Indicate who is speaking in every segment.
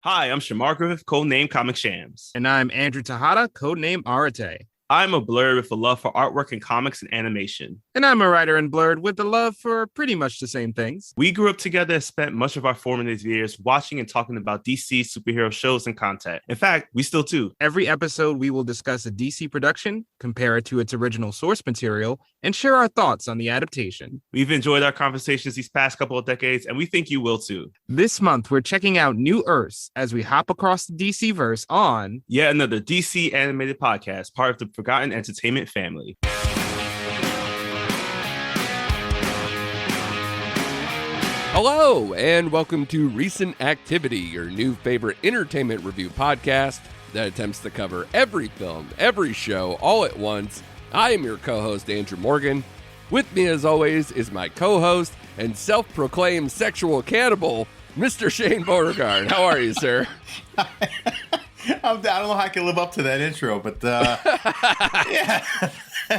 Speaker 1: Hi, I'm Shamar Griffith, codename Comic Shams.
Speaker 2: And I'm Andrew Tejada, codename Arate.
Speaker 1: I'm a blurred with a love for artwork and comics and animation.
Speaker 2: And I'm a writer in Blurred with a love for pretty much the same things.
Speaker 1: We grew up together and spent much of our formative years watching and talking about DC superhero shows and content. In fact, we still do.
Speaker 2: Every episode, we will discuss a DC production, compare it to its original source material, and share our thoughts on the adaptation.
Speaker 1: We've enjoyed our conversations these past couple of decades, and we think you will too.
Speaker 2: This month, we're checking out New Earths as we hop across the DC-verse on
Speaker 1: yet another DC animated podcast, part of the Forgotten Entertainment family.
Speaker 3: Hello, and welcome to Recent Activity, your new favorite entertainment review podcast that attempts to cover every film, every show, all at once. I am your co-host, Andrew Morgan. With me, as always, is my co-host and self-proclaimed sexual cannibal, Mr. Shane Beauregard. How are you, sir?
Speaker 4: I don't know how I can live up to that intro, but yeah,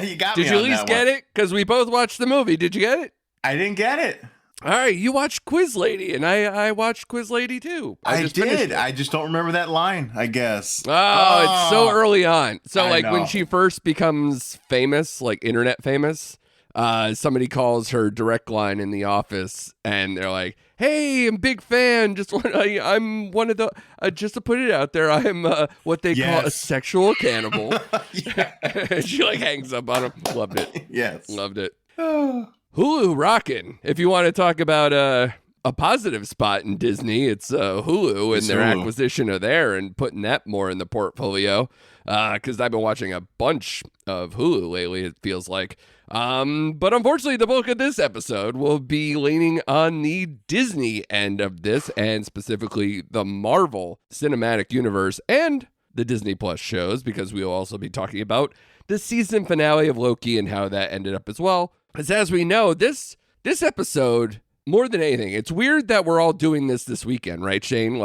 Speaker 4: you got me.
Speaker 3: Did you at least get it? Because we both watched the movie. Did you get it?
Speaker 4: I didn't get it.
Speaker 3: All right, you watched Quiz Lady, and I watched Quiz Lady too.
Speaker 4: I did. I just don't remember that line, I guess.
Speaker 3: Oh, it's so early on. So,
Speaker 4: I
Speaker 3: when
Speaker 4: know.
Speaker 3: she first becomes famous, like internet famous, somebody calls her direct line in the office, and they're like, "Hey, I'm a big fan. I'm one of the. Just to put it out there, I'm what they call a sexual cannibal." She hangs up on him. Loved it.
Speaker 4: Yes,
Speaker 3: loved it. Hulu rockin'. If you want to talk about a positive spot in Disney, it's Hulu and their acquisition of there and putting that more in the portfolio. Because I've been watching a bunch of Hulu lately, it feels like. But unfortunately, the bulk of this episode will be leaning on the Disney end of this, and specifically the Marvel Cinematic Universe and the Disney Plus shows, because we will also be talking about the season finale of Loki and how that ended up as well. As we know, this episode, more than anything, it's weird that we're all doing this weekend, right, Shane?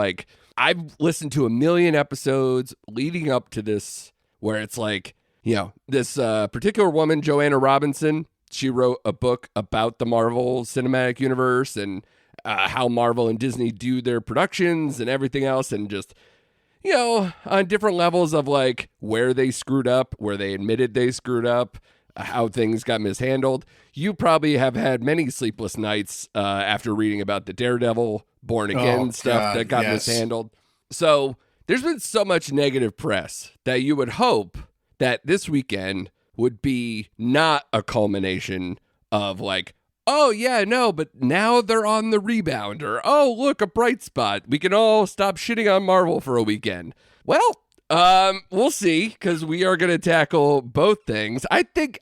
Speaker 3: I've listened to a million episodes leading up to this where it's this particular woman, Joanna Robinson, she wrote a book about the Marvel Cinematic Universe and how Marvel and Disney do their productions and everything else, and just, on different levels of where they screwed up, where they admitted they screwed up, how things got mishandled. You probably have had many sleepless nights after reading about the Daredevil Born Again stuff that got mishandled. So there's been so much negative press that you would hope that this weekend would be not a culmination of oh yeah, no, but now they're on the rebound, or oh look, a bright spot. We can all stop shitting on Marvel for a weekend. Well, we'll see, because we are going to tackle both things. I think,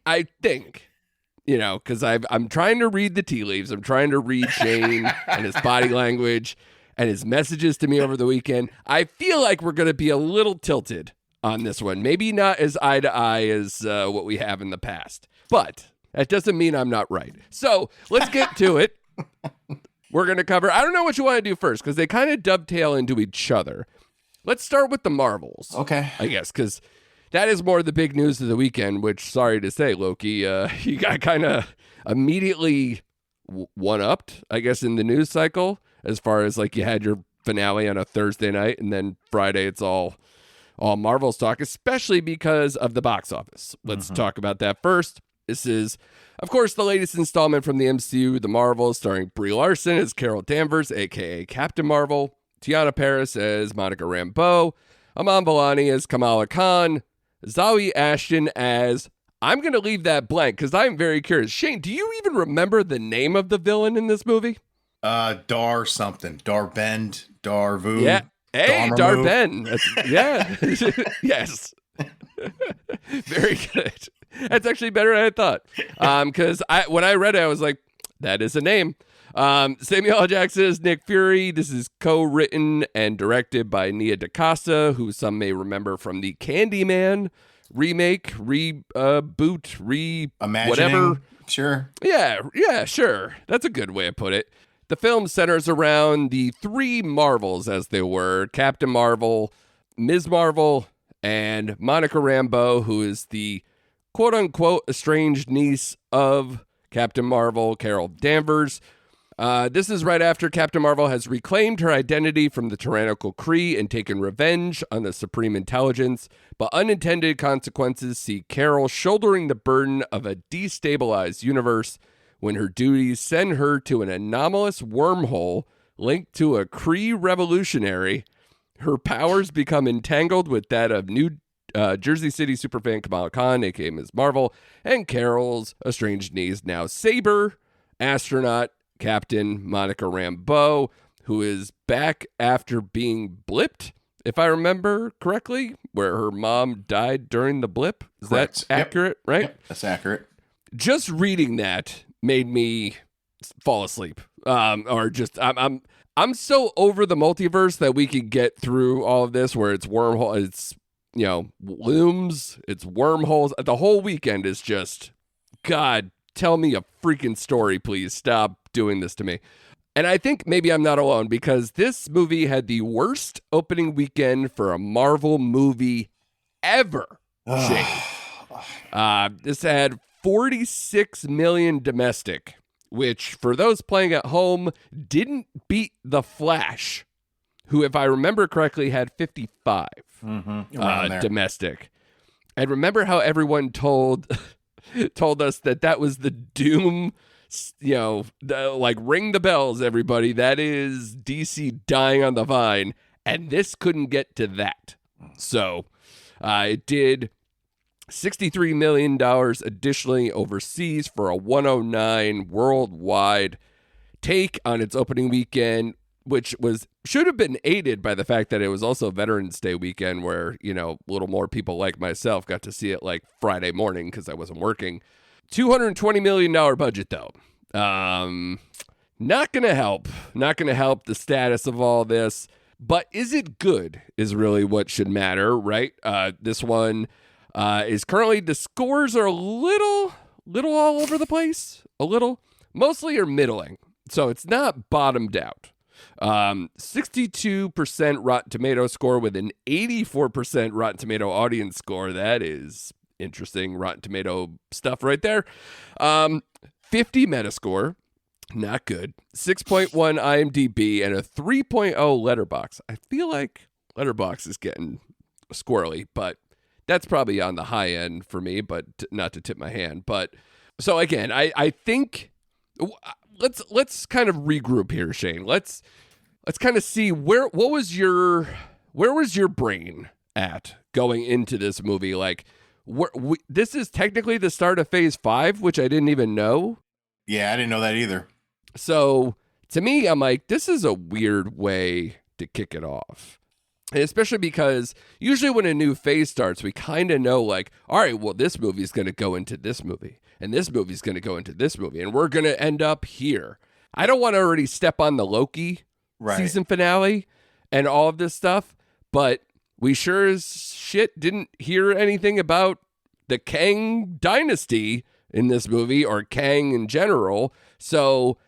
Speaker 3: because I'm trying to read the tea leaves. I'm trying to read Shane and his body language and his messages to me over the weekend. I feel like we're going to be a little tilted on this one. Maybe not as eye to eye as what we have in the past, but that doesn't mean I'm not right. So let's get to it. We're going to cover, I don't know what you want to do first, because they kind of dovetail into each other. Let's start with the Marvels.
Speaker 4: Okay.
Speaker 3: I guess, because that is more the big news of the weekend, which, sorry to say, Loki, you got kind of immediately one-upped, I guess, in the news cycle, as far as, you had your finale on a Thursday night, and then Friday it's all Marvel's talk, especially because of the box office. Let's talk about that first. This is, of course, the latest installment from the MCU, The Marvels, starring Brie Larson as Carol Danvers, a.k.a. Captain Marvel, Tiana Paris as Monica Rambeau, Aman Vellani as Kamala Khan, Zawe Ashton as... I'm going to leave that blank because I'm very curious. Shane, do you even remember the name of the villain in this movie?
Speaker 4: Dar something. Dar Bend. Dar Vu.
Speaker 3: Yeah. Hey, Dar Ben. Yeah. Yes. Very good. That's actually better than I thought. Because when I read it, I was like, that is a name. Samuel L. Jackson is Nick Fury. This is co-written and directed by Nia DaCosta, who some may remember from the Candyman remake, reboot, whatever.
Speaker 4: Sure.
Speaker 3: Yeah, sure. That's a good way to put it. The film centers around the three Marvels, as they were: Captain Marvel, Ms. Marvel, and Monica Rambeau, who is the quote-unquote estranged niece of Captain Marvel, Carol Danvers. This is right after Captain Marvel has reclaimed her identity from the tyrannical Kree and taken revenge on the Supreme Intelligence, but unintended consequences see Carol shouldering the burden of a destabilized universe when her duties send her to an anomalous wormhole linked to a Kree revolutionary. Her powers become entangled with that of New Jersey City superfan Kamala Khan, aka Ms. Marvel, and Carol's estranged niece, now Saber, astronaut Captain Monica Rambeau, who is back after being blipped, if I remember correctly, where her mom died during the blip. Is
Speaker 4: Correct.
Speaker 3: that accurate, right?
Speaker 4: Yep, that's accurate.
Speaker 3: Just reading that made me fall asleep. I'm so over the multiverse that we could get through all of this where it's wormhole, it's, looms, it's wormholes. The whole weekend is just, God, tell me a freaking story, please. Stop doing this to me. And I think maybe I'm not alone because this movie had the worst opening weekend for a Marvel movie ever. Shane. This had 46 million domestic, which for those playing at home didn't beat The Flash, who, if I remember correctly, had 55 domestic. And remember how everyone told us that was the doom, ring the bells, everybody. That is DC dying on the vine. And this couldn't get to that. So it did $63 million additionally overseas for a 109 worldwide take on its opening weekend, which should have been aided by the fact that it was also Veterans Day weekend where, a little more people like myself got to see it like Friday morning because I wasn't working. $220 million budget, though. Not going to help. Not going to help the status of all this. But is it good is really what should matter, right? This one is currently, the scores are a little all over the place. A little. Mostly are middling. So it's not bottomed out. 62% Rotten Tomato score with an 84% Rotten Tomato audience score. That is interesting Rotten Tomato stuff right there. 50 Metascore, not good. 6.1 IMDb and a 3.0 Letterboxd. I feel like Letterboxd is getting squirrely, but that's probably on the high end for me, but not to tip my hand. But so again, I think let's kind of regroup here, Shane. Let's kind of see where was your brain at going into this movie? Like, this is technically the start of Phase 5, which I didn't even know.
Speaker 4: Yeah, I didn't know that either.
Speaker 3: So to me, I'm like, this is a weird way to kick it off. And especially because usually when a new phase starts, we kind of know like, all right, well, this movie is going to go into this movie and this movie is going to go into this movie and we're going to end up here. I don't want to already step on the Loki season finale and all of this stuff, but we sure as shit didn't hear anything about the Kang dynasty in this movie or Kang in general. So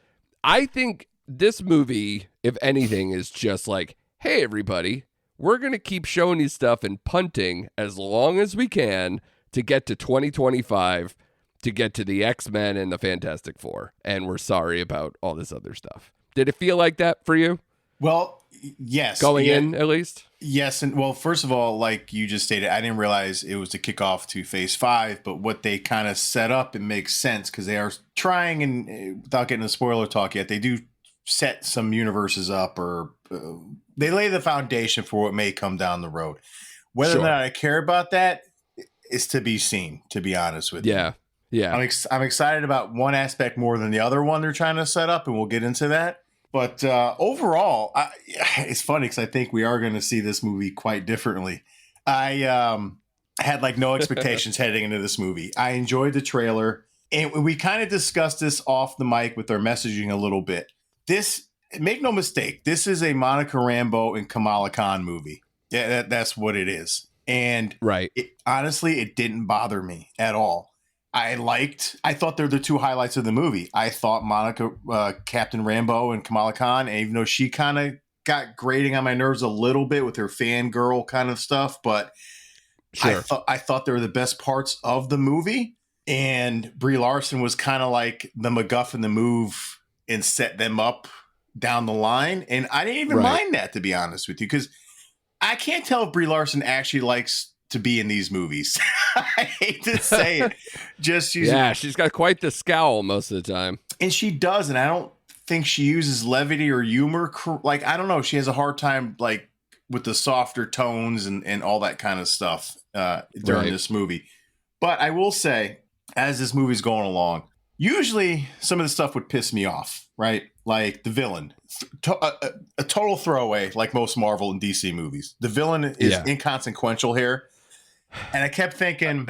Speaker 3: I think this movie, if anything, is just like, hey, everybody, we're going to keep showing you stuff and punting as long as we can to get to 2025, to get to the X-Men and the Fantastic Four. And we're sorry about all this other stuff. Did it feel like that for you?
Speaker 4: Well, yes.
Speaker 3: Going in, at least?
Speaker 4: Yes. And well, first of all, like you just stated, I didn't realize it was to kick off to Phase 5, but what they kind of set up, it makes sense because they are trying, and without getting a spoiler talk yet, they do set some universes up or they lay the foundation for what may come down the road. Whether or not I care about that is to be seen, to be honest with you.
Speaker 3: Yeah.
Speaker 4: I'm excited about one aspect more than the other one they're trying to set up, and we'll get into that. But overall, it's funny because I think we are going to see this movie quite differently. I had like no expectations heading into this movie. I enjoyed the trailer, and we kind of discussed this off the mic with our messaging a little bit. This, make no mistake, this is a Monica Rambeau and Kamala Khan movie. Yeah, that's what it is. And honestly, it didn't bother me at all. I thought they're the two highlights of the movie. I thought Monica, Captain Rambeau and Kamala Khan, and even though she kind of got grating on my nerves a little bit with her fangirl kind of stuff, but I thought they were the best parts of the movie. And Brie Larson was kind of like the MacGuffin, the move and set them up down the line. And I didn't even mind that, to be honest with you, because I can't tell if Brie Larson actually likes to be in these movies. I hate to say it. She's
Speaker 3: got quite the scowl most of the time.
Speaker 4: And she does, and I don't think she uses levity or humor. Like, I don't know. She has a hard time, like, with the softer tones and all that kind of stuff during this movie. But I will say, as this movie's going along, usually some of the stuff would piss me off, right? Like the villain, a total throwaway, like most Marvel and DC movies. The villain is inconsequential here. And I kept thinking,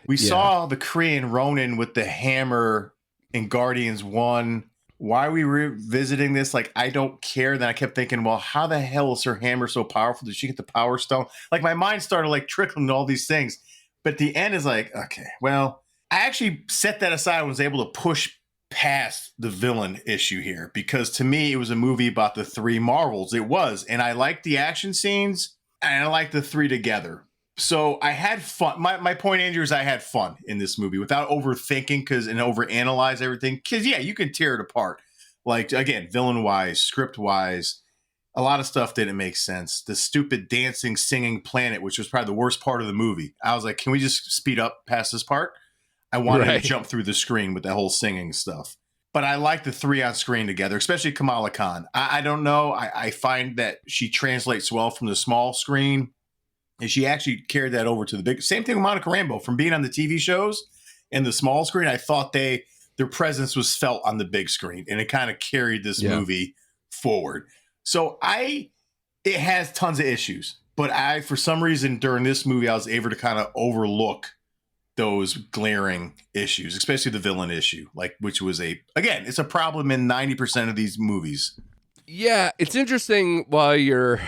Speaker 4: we saw the Korean Ronin with the hammer in Guardians 1. Why are we revisiting this? Like, I don't care. Then I kept thinking, well, how the hell is her hammer so powerful? Did she get the Power Stone? Like, my mind started like trickling to all these things. But the end is like, okay, well, I actually set that aside and was able to push past the villain issue here, because to me, it was a movie about the three Marvels. It was. And I liked the action scenes, and I liked the three together. So I had fun. My point, Andrew, is I had fun in this movie without overthinking and overanalyze everything. Because, you can tear it apart. Like, again, villain-wise, script-wise, a lot of stuff didn't make sense. The stupid dancing, singing planet, which was probably the worst part of the movie. I was like, can we just speed up past this part? I wanted to jump through the screen with that whole singing stuff. But I like the three on screen together, especially Kamala Khan. I don't know. I find that she translates well from the small screen. And she actually carried that over to the big. Same thing with Monica Rambeau. From being on the TV shows and the small screen, I thought their presence was felt on the big screen, and it kind of carried this movie forward. So it has tons of issues, but for some reason during this movie, I was able to kind of overlook those glaring issues, especially the villain issue, which was it's a problem in 90% of these movies.
Speaker 3: Yeah, it's interesting. While your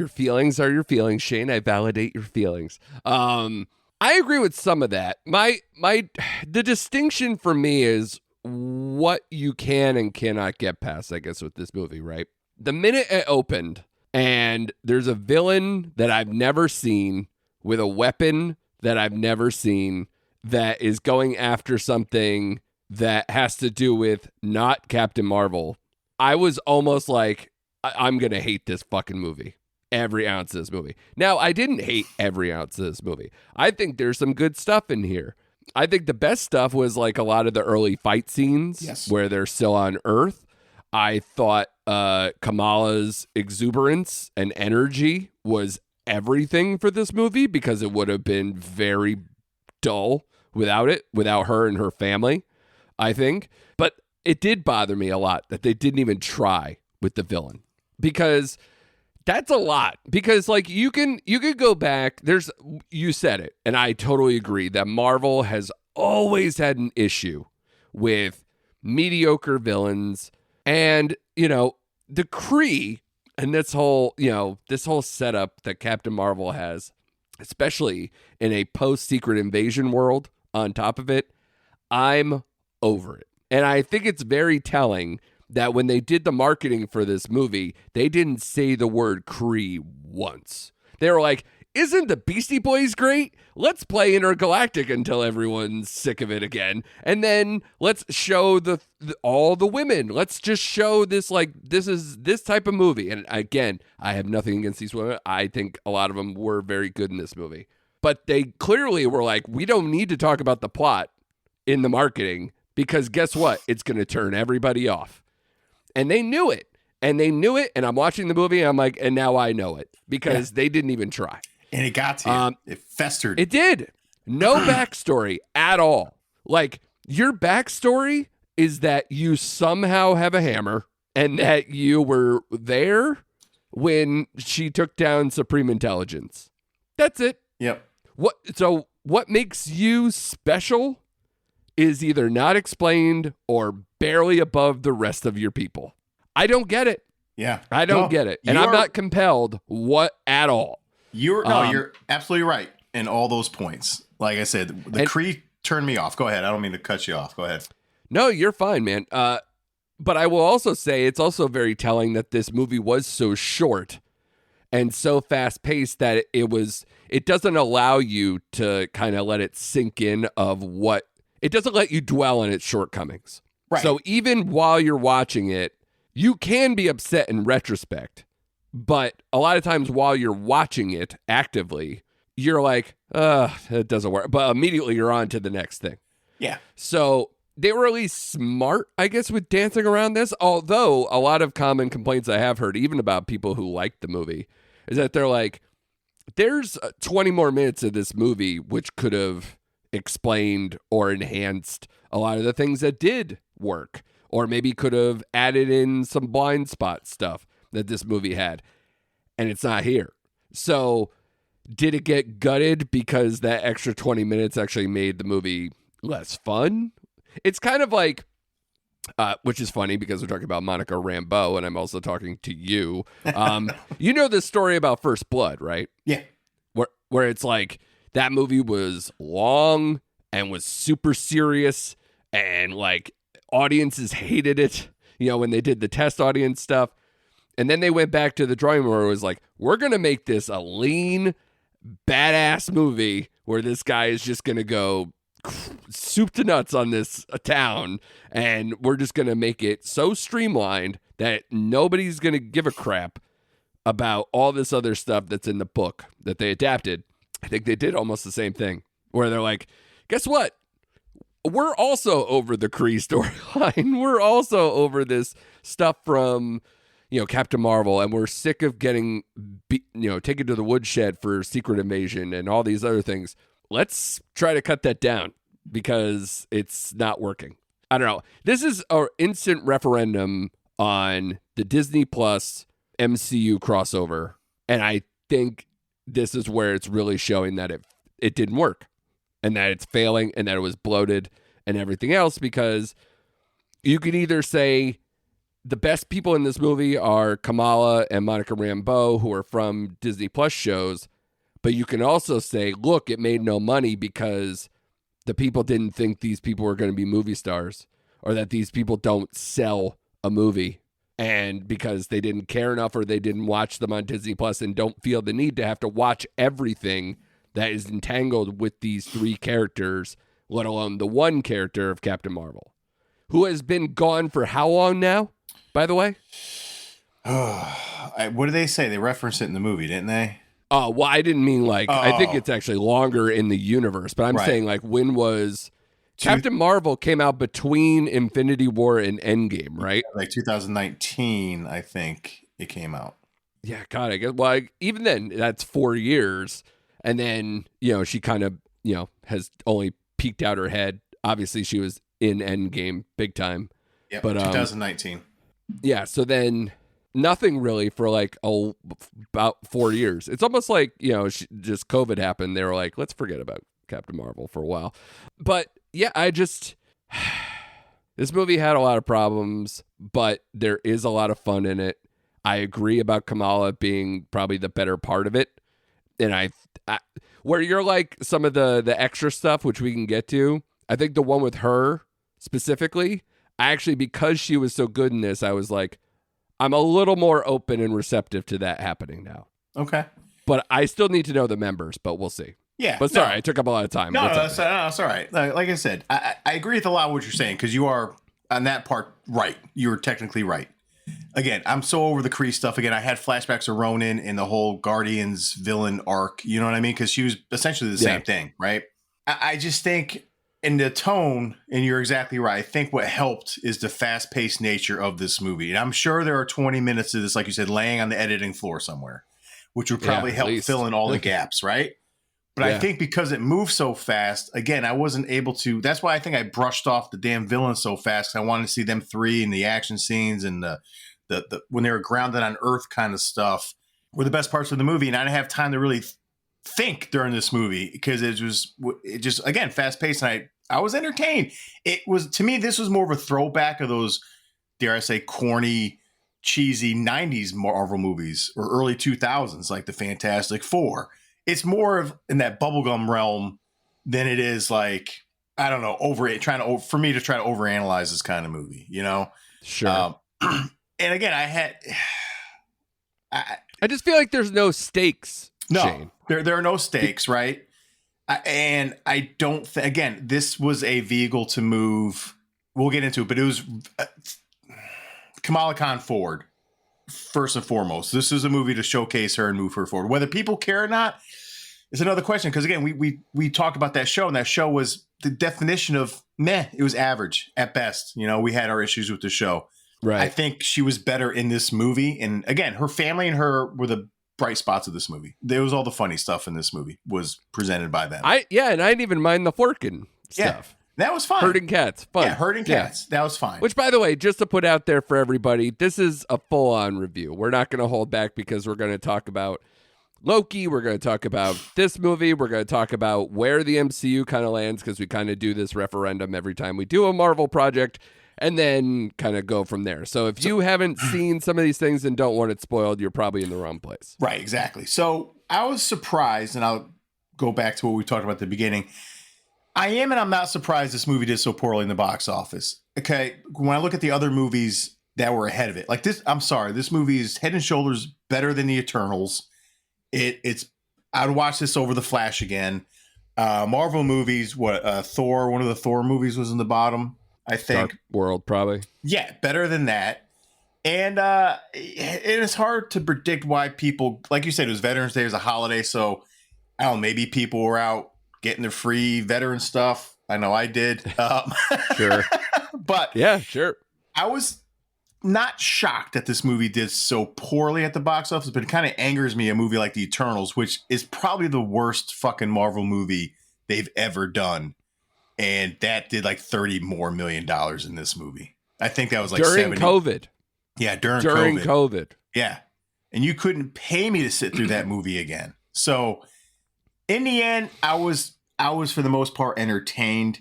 Speaker 3: feelings are your feelings, Shane, I validate your feelings. I agree with some of that. The distinction for me is what you can and cannot get past, I guess, with this movie, right? The minute it opened and there's a villain that I've never seen with a weapon that I've never seen that is going after something that has to do with not Captain Marvel, I was almost like, I'm going to hate this fucking movie. Every ounce of this movie. Now, I didn't hate every ounce of this movie. I think there's some good stuff in here. I think the best stuff was like a lot of the early fight scenes where they're still on Earth. I thought Kamala's exuberance and energy was everything for this movie, because it would have been very dull without her and her family, I think. But it did bother me a lot that they didn't even try with the villain, because that's a lot. Because like you can go back, you said it, and I totally agree that Marvel has always had an issue with mediocre villains, and the Kree and this whole setup that Captain Marvel has, especially in a post-Secret Invasion world on top of it, I'm over it. And I think it's very telling that when they did the marketing for this movie, they didn't say the word Kree once. They were like, isn't the Beastie Boys great? Let's play Intergalactic until everyone's sick of it again. And then let's show all the women. Let's just show this, like, this is this type of movie. And again, I have nothing against these women. I think a lot of them were very good in this movie. But they clearly were like, we don't need to talk about the plot in the marketing, because guess what? It's going to turn everybody off. And they knew it. And I'm watching the movie and I'm like, and now I know it, because they didn't even try.
Speaker 4: And it got to you. It festered.
Speaker 3: It did. No backstory at all. Like, your backstory is that you somehow have a hammer and that you were there when she took down Supreme Intelligence. That's it.
Speaker 4: Yep.
Speaker 3: What makes you special is either not explained or barely above the rest of your people. I don't get it.
Speaker 4: Yeah.
Speaker 3: I don't get it. And I'm not compelled at all.
Speaker 4: You're absolutely right in all those points. Like I said, the Kree turned me off. Go ahead. I don't mean to cut you off. Go ahead.
Speaker 3: No, you're fine, man. But I will also say it's also very telling that this movie was so short and so fast paced that it doesn't allow you to kind of let it sink in of what, it doesn't let you dwell on its shortcomings.
Speaker 4: Right.
Speaker 3: So even while you're watching it, you can be upset in retrospect. But a lot of times while you're watching it actively, you're like, it doesn't work. But immediately you're on to the next thing.
Speaker 4: Yeah.
Speaker 3: So they were at least smart, I guess, with dancing around this. Although a lot of common complaints I have heard, even about people who liked the movie, is that they're like, there's 20 more minutes of this movie which could have explained or enhanced a lot of the things that did work, or maybe could have added in some blind spot stuff that this movie had, and it's not here. So did it get gutted because that extra 20 minutes actually made the movie less fun? It's kind of like, which is funny because we're talking about Monica Rambeau, and I'm also talking to you. You know the story about First Blood, right?
Speaker 4: Yeah.
Speaker 3: Where it's like that movie was long and was super serious, and like audiences hated it, when they did the test audience stuff. And then they went back to the drawing board. It was like, we're going to make this a lean, badass movie where this guy is just going to go soup to nuts on this town. And we're just going to make it so streamlined that nobody's going to give a crap about all this other stuff that's in the book that they adapted. I think they did almost the same thing where they're like, guess what? We're also over the Kree storyline. We're also over this stuff from, Captain Marvel, and we're sick of getting, taken to the woodshed for Secret Invasion and all these other things. Let's try to cut that down because it's not working. I don't know. This is an instant referendum on the Disney Plus MCU crossover, and I think this is where it's really showing that it didn't work, and that it's failing, and that it was bloated and everything else, because you can either say the best people in this movie are Kamala and Monica Rambeau, who are from Disney Plus shows, but you can also say, look, it made no money because the people didn't think these people were going to be movie stars, or that these people don't sell a movie, and because they didn't care enough, or they didn't watch them on Disney Plus and don't feel the need to have to watch everything that is entangled with these three characters, let alone the one character of Captain Marvel, who has been gone for how long now, by the way?
Speaker 4: What did they say? They referenced it in the movie, didn't they?
Speaker 3: Oh, well, I didn't mean I think it's actually longer in the universe, but I'm saying when was Captain Marvel came out between Infinity War and Endgame, right?
Speaker 4: Like 2019, I think it came out.
Speaker 3: Yeah, God, I guess. Well, even then, that's 4 years. And then, she kind of, has only peeked out her head. Obviously, she was in Endgame big time.
Speaker 4: Yeah,
Speaker 3: but
Speaker 4: 2019.
Speaker 3: Yeah, so then nothing really for about 4 years. It's almost like, just COVID happened. They were like, let's forget about Captain Marvel for a while. But yeah, this movie had a lot of problems, but there is a lot of fun in it. I agree about Kamala being probably the better part of it. And I where you're like some of the extra stuff, which we can get to, I think the one with her specifically, because she was so good in this, I was like, I'm a little more open and receptive to that happening now.
Speaker 4: Okay.
Speaker 3: But I still need to know the members, but we'll see.
Speaker 4: Yeah.
Speaker 3: But sorry, I took up a lot of time.
Speaker 4: No, it's all right. Like I said, I agree with a lot of what you're saying, because you are on that part right. You're technically right. Again, I'm so over the Kree stuff. Again, I had flashbacks of Ronin and the whole Guardians villain arc. You know what I mean? Because she was essentially the same thing, right? I just think in the tone, and you're exactly right, I think what helped is the fast-paced nature of this movie. And I'm sure there are 20 minutes of this, like you said, laying on the editing floor somewhere, which would probably help fill in all the gaps, right? But I think because it moves so fast, again, I wasn't able to. That's why I think I brushed off the damn villains so fast. I wanted to see them three and the action scenes and the when they were grounded on Earth kind of stuff were the best parts of the movie. And I didn't have time to really think during this movie because it just again fast paced, and I was entertained. It was, to me, this was more of a throwback of those, dare I say, corny, cheesy 90s Marvel movies or early 2000s, like the Fantastic Four. It's more of in that bubblegum realm than it is like, I don't know, for me to try to overanalyze this kind of movie,
Speaker 3: Sure.
Speaker 4: And again,
Speaker 3: I just feel like there's no stakes.
Speaker 4: No,
Speaker 3: Shane.
Speaker 4: There are no stakes, right? And I don't again, this was a vehicle to move we'll get into it, but it was Kamala Khan Ford, first and foremost. This is a movie to showcase her and move her forward. Whether people care or not is another question, because again, we talked about that show, and that show was the definition of meh. It was average at best. You know, we had our issues with the show.
Speaker 3: Right.
Speaker 4: I think she was better in this movie, and again, her family and her were the bright spots of this movie. There was all the funny stuff in this movie was presented by them.
Speaker 3: And I didn't even mind the forking stuff.
Speaker 4: That was fine.
Speaker 3: Herding cats. Fun.
Speaker 4: Yeah, herding cats. That was fine.
Speaker 3: Which, by the way, just to put out there for everybody, this is a full-on review. We're not going to hold back because we're going to talk about Loki. We're going to talk about this movie. We're going to talk about where the MCU kind of lands, because we kind of do this referendum every time we do a Marvel project, and then kind of go from there. So if you haven't seen some of these things and don't want it spoiled, you're probably in the wrong place.
Speaker 4: Right, exactly. So I was surprised, and I'll go back to what we talked about at the beginning. I am and I'm not surprised this movie did so poorly in the box office. Okay, when I look at the other movies that were ahead of it, like this, I'm sorry, this movie is head and shoulders better than the Eternals. It's I'd watch this over the Flash again. Marvel movies, Thor, one of the Thor movies was in the bottom, I think.
Speaker 3: Dark World, probably.
Speaker 4: Yeah, better than that. And it is hard to predict why people, like you said, it was Veterans Day, it was a holiday, so I don't know, maybe people were out getting the free veteran stuff. I know I did.
Speaker 3: Sure.
Speaker 4: But
Speaker 3: yeah, sure.
Speaker 4: I was not shocked that this movie did so poorly at the box office, but it kind of angers me, a movie like The Eternals, which is probably the worst fucking Marvel movie they've ever done. And that did like $30 million more in this movie. I think that was like
Speaker 3: during
Speaker 4: 70.
Speaker 3: COVID.
Speaker 4: Yeah, during
Speaker 3: COVID.
Speaker 4: Yeah. And you couldn't pay me to sit through that movie again. So in the end, I was for the most part entertained.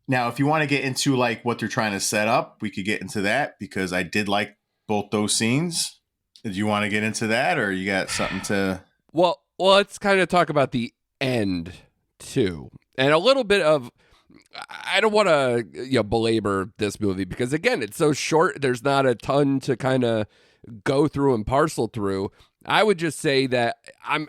Speaker 4: Now, if you want to get into like what they're trying to set up, we could get into that, because I did like both those scenes. Did you want to get into that, or you got something to?
Speaker 3: Well, let's kind of talk about the end too, and a little bit of. I don't want to belabor this movie, because again, it's so short. There's not a ton to kind of go through and parcel through. I would just say that I'm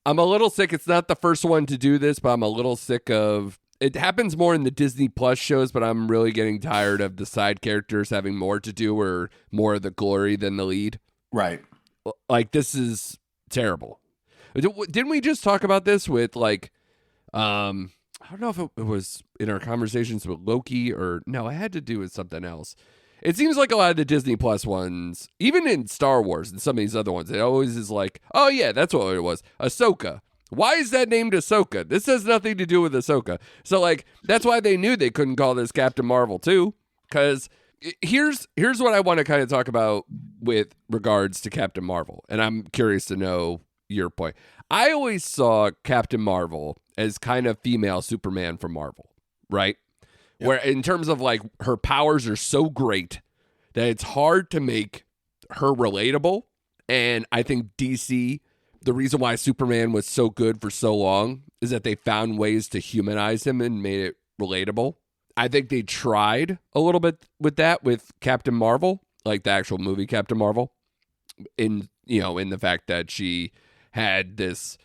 Speaker 3: a little sick. It's not the first one to do this, but I'm a little sick of. It happens more in the Disney Plus shows, but I'm really getting tired of the side characters having more to do or more of the glory than the lead.
Speaker 4: Right.
Speaker 3: Like, this is terrible. Didn't we just talk about this with like, I don't know if it was in our conversations with Loki or no, it had to do with something else. It seems like a lot of the Disney Plus ones, even in Star Wars and some of these other ones, it always is like, oh yeah, that's what it was. Ahsoka. Why is that named Ahsoka? This has nothing to do with Ahsoka. So like, that's why they knew they couldn't call this Captain Marvel too. Because here's what I want to kind of talk about with regards to Captain Marvel. And I'm curious to know your point. I always saw Captain Marvel as kind of female Superman from Marvel, right? Yep. Where in terms of like her powers are so great that it's hard to make her relatable. And I think DC, the reason why Superman was so good for so long is that they found ways to humanize him and made it relatable. I think they tried a little bit with that with Captain Marvel, like the actual movie Captain Marvel, in the fact that she had this,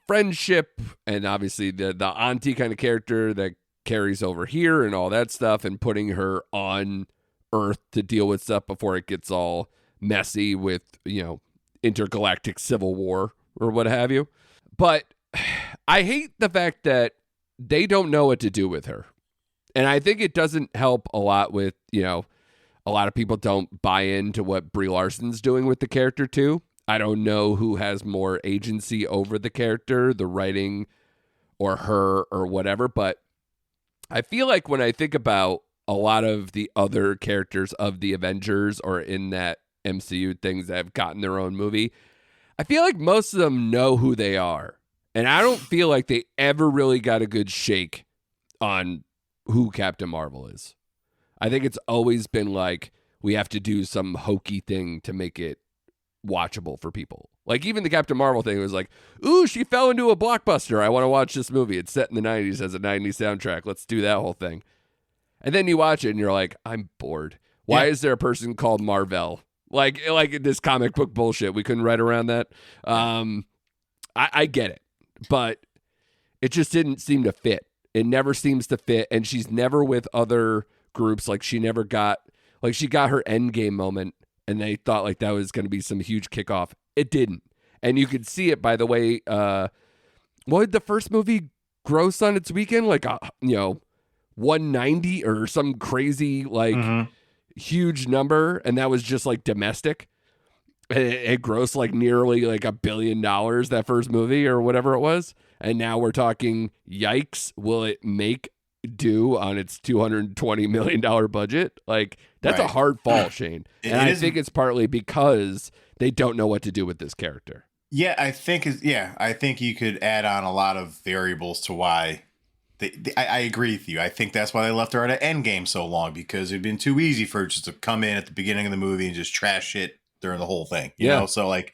Speaker 3: friendship and obviously the auntie kind of character that carries over here and all that stuff, and putting her on Earth to deal with stuff before it gets all messy with, intergalactic civil war or what have you. But I hate the fact that they don't know what to do with her. And I think it doesn't help a lot with, a lot of people don't buy into what Brie Larson's doing with the character too. I don't know who has more agency over the character, the writing or her or whatever. But I feel like when I think about a lot of the other characters of the Avengers or in that MCU things that have gotten their own movie, I feel like most of them know who they are. And I don't feel like they ever really got a good shake on who Captain Marvel is. I think it's always been like, we have to do some hokey thing to make it watchable for people. Like even the Captain Marvel thing was like, ooh, she fell into a blockbuster. I want to watch this movie. It's set in the 90s, has a 90s soundtrack. Let's do that whole thing. And then you watch it and you're like, I'm bored. Why is there a person called Marvel? Like this comic book bullshit. We couldn't write around that. I get it, but it just didn't seem to fit. It never seems to fit, and she's never with other groups. Like she got her Endgame moment, and they thought like that was going to be some huge kickoff. It didn't, and you could see it by the way. What did the first movie gross on its weekend? Like 190 or some crazy huge number, and that was just like domestic. It grossed like nearly like $1 billion that first movie or whatever it was, and now we're talking, yikes, will it make do on its $220 million budget? Like that's a hard fall, Shane, and I think it's partly because they don't know what to do with this character.
Speaker 4: Yeah, I think you could add on a lot of variables to why. I agree with you. I think that's why they left her at an Endgame so long, because it'd been too easy for her just to come in at the beginning of the movie and just trash it during the whole thing. You know, so like,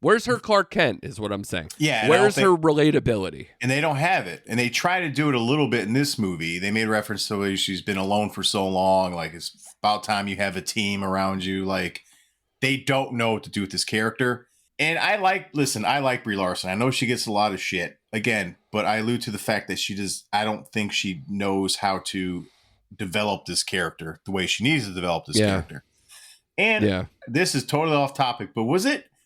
Speaker 3: where's her Clark Kent is what I'm saying.
Speaker 4: Yeah,
Speaker 3: where's her relatability? And
Speaker 4: they don't have it, and they try to do it a little bit in this movie. They made reference to she's been alone for so long. Like it's about time you have a team around you. Like they don't know what to do with this character. And I like Brie Larson. I know she gets a lot of shit again, but I allude to the fact that I don't think she knows how to develop this character the way she needs to develop this character. And this is totally off topic, but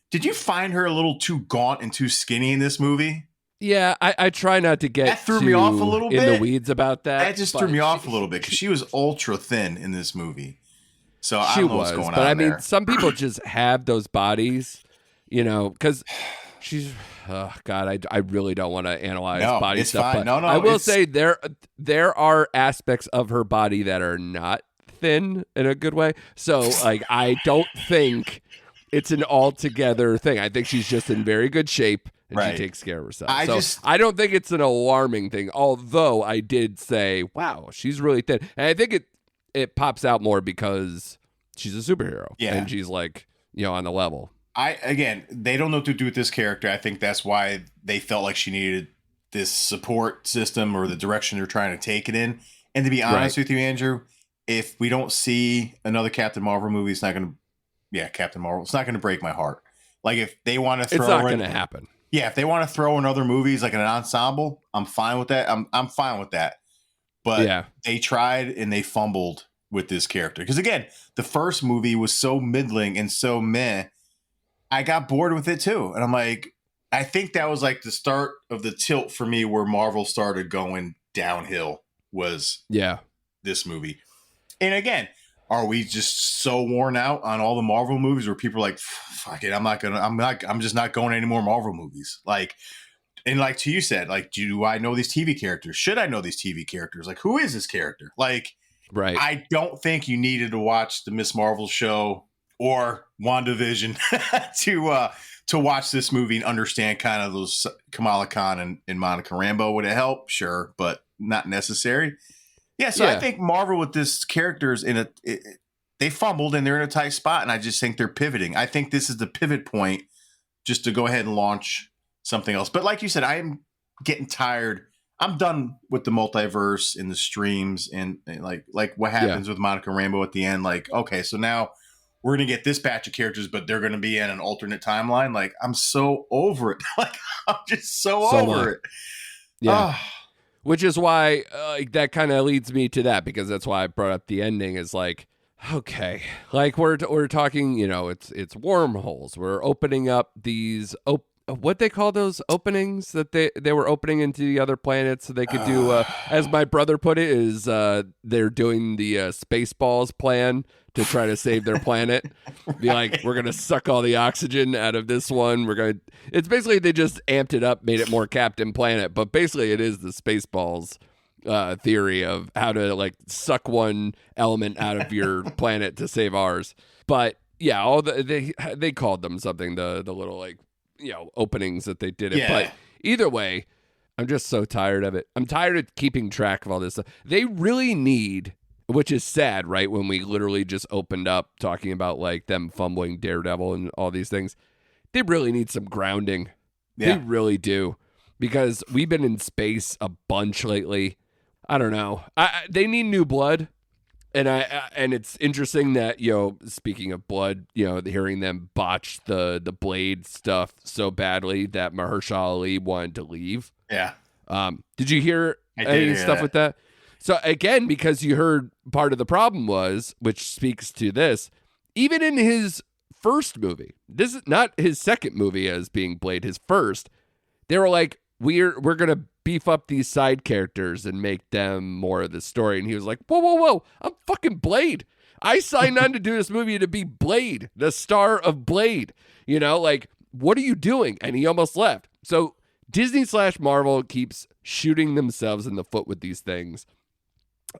Speaker 4: did you find her a little too gaunt and too skinny in this movie?
Speaker 3: Yeah, I try not to get
Speaker 4: that threw me off a little bit
Speaker 3: in the weeds about that.
Speaker 4: That just threw me off a little bit because she was ultra thin in this movie. So I don't know what's going on there.
Speaker 3: But I mean, some people just have those bodies. You know, because she's, oh God, I really don't want to analyze body stuff.
Speaker 4: Fine.
Speaker 3: But I will say there are aspects of her body that are not thin in a good way. So, like, I don't think it's an altogether thing. I think she's just in very good shape and she takes care of herself. I don't think it's an alarming thing. Although I did say, wow, she's really thin. And I think it pops out more because she's a superhero. Yeah. And she's like, on the level.
Speaker 4: They don't know what to do with this character. I think that's why they felt like she needed this support system or the direction they're trying to take it in. And to be honest with you, Andrew, if we don't see another Captain Marvel movie, it's not going to break my heart. Like if they want to throw,
Speaker 3: it's not going to happen.
Speaker 4: Yeah, if they want to throw in other movies like an ensemble, I'm fine with that. I'm fine with that. But they tried and they fumbled with this character because again, the first movie was so middling and so meh. I got bored with it too. And I'm like, I think that was like the start of the tilt for me where Marvel started going downhill was this movie. And again, are we just so worn out on all the Marvel movies where people are like, fuck it, I'm just not going any more Marvel movies. Like, and like you said, like, do I know these TV characters? Should I know these TV characters? Like, who is this character? Like, I don't think you needed to watch the Miss Marvel show or WandaVision to watch this movie and understand kind of those Kamala Khan and Monica Rambeau. Would it help? Sure, but not necessary. Yeah, so I think Marvel with this characters they fumbled and they're in a tight spot, and I just think they're pivoting. I think this is the pivot point just to go ahead and launch something else. But like you said, I am getting tired. I'm done with the multiverse and the streams and like what happens with Monica Rambeau at the end. Like, okay, so now we're going to get this batch of characters, but they're going to be in an alternate timeline. Like, I'm so over it. Like, I'm just so over it.
Speaker 3: Yeah. Which is why that kind of leads me to that, because that's why I brought up the ending is like, okay, like we're talking, it's wormholes. We're opening up these, what they call those openings that they were opening into the other planets so they could do, as my brother put it, is they're doing the Spaceballs plan to try to save their planet. Be like, we're going to suck all the oxygen out of this one. It's basically, they just amped it up, made it more Captain Planet, but basically it is the Spaceballs theory of how to like suck one element out of your planet to save ours. But yeah, they called them something, the little like, openings that they did it. Yeah. But either way, I'm just so tired of it. I'm tired of keeping track of all this stuff. They really need, which is sad, right? When we literally just opened up talking about like them fumbling Daredevil and all these things. They really need some grounding. Yeah. They really do. Because we've been in space a bunch lately. I don't know. They need new blood. And it's interesting that, speaking of blood, hearing them botch the Blade stuff so badly that Mahershala Ali wanted to leave.
Speaker 4: Yeah.
Speaker 3: Did you hear Any stuff with that? So again, because you heard part of the problem was, which speaks to this, even in his first movie, this is not his second movie as being Blade, his first, they were like, we're going to beef up these side characters and make them more of the story. And he was like, whoa, I'm fucking Blade. I signed on to do this movie to be Blade, the star of Blade. You know, like, what are you doing? And he almost left. So Disney/Marvel keeps shooting themselves in the foot with these things.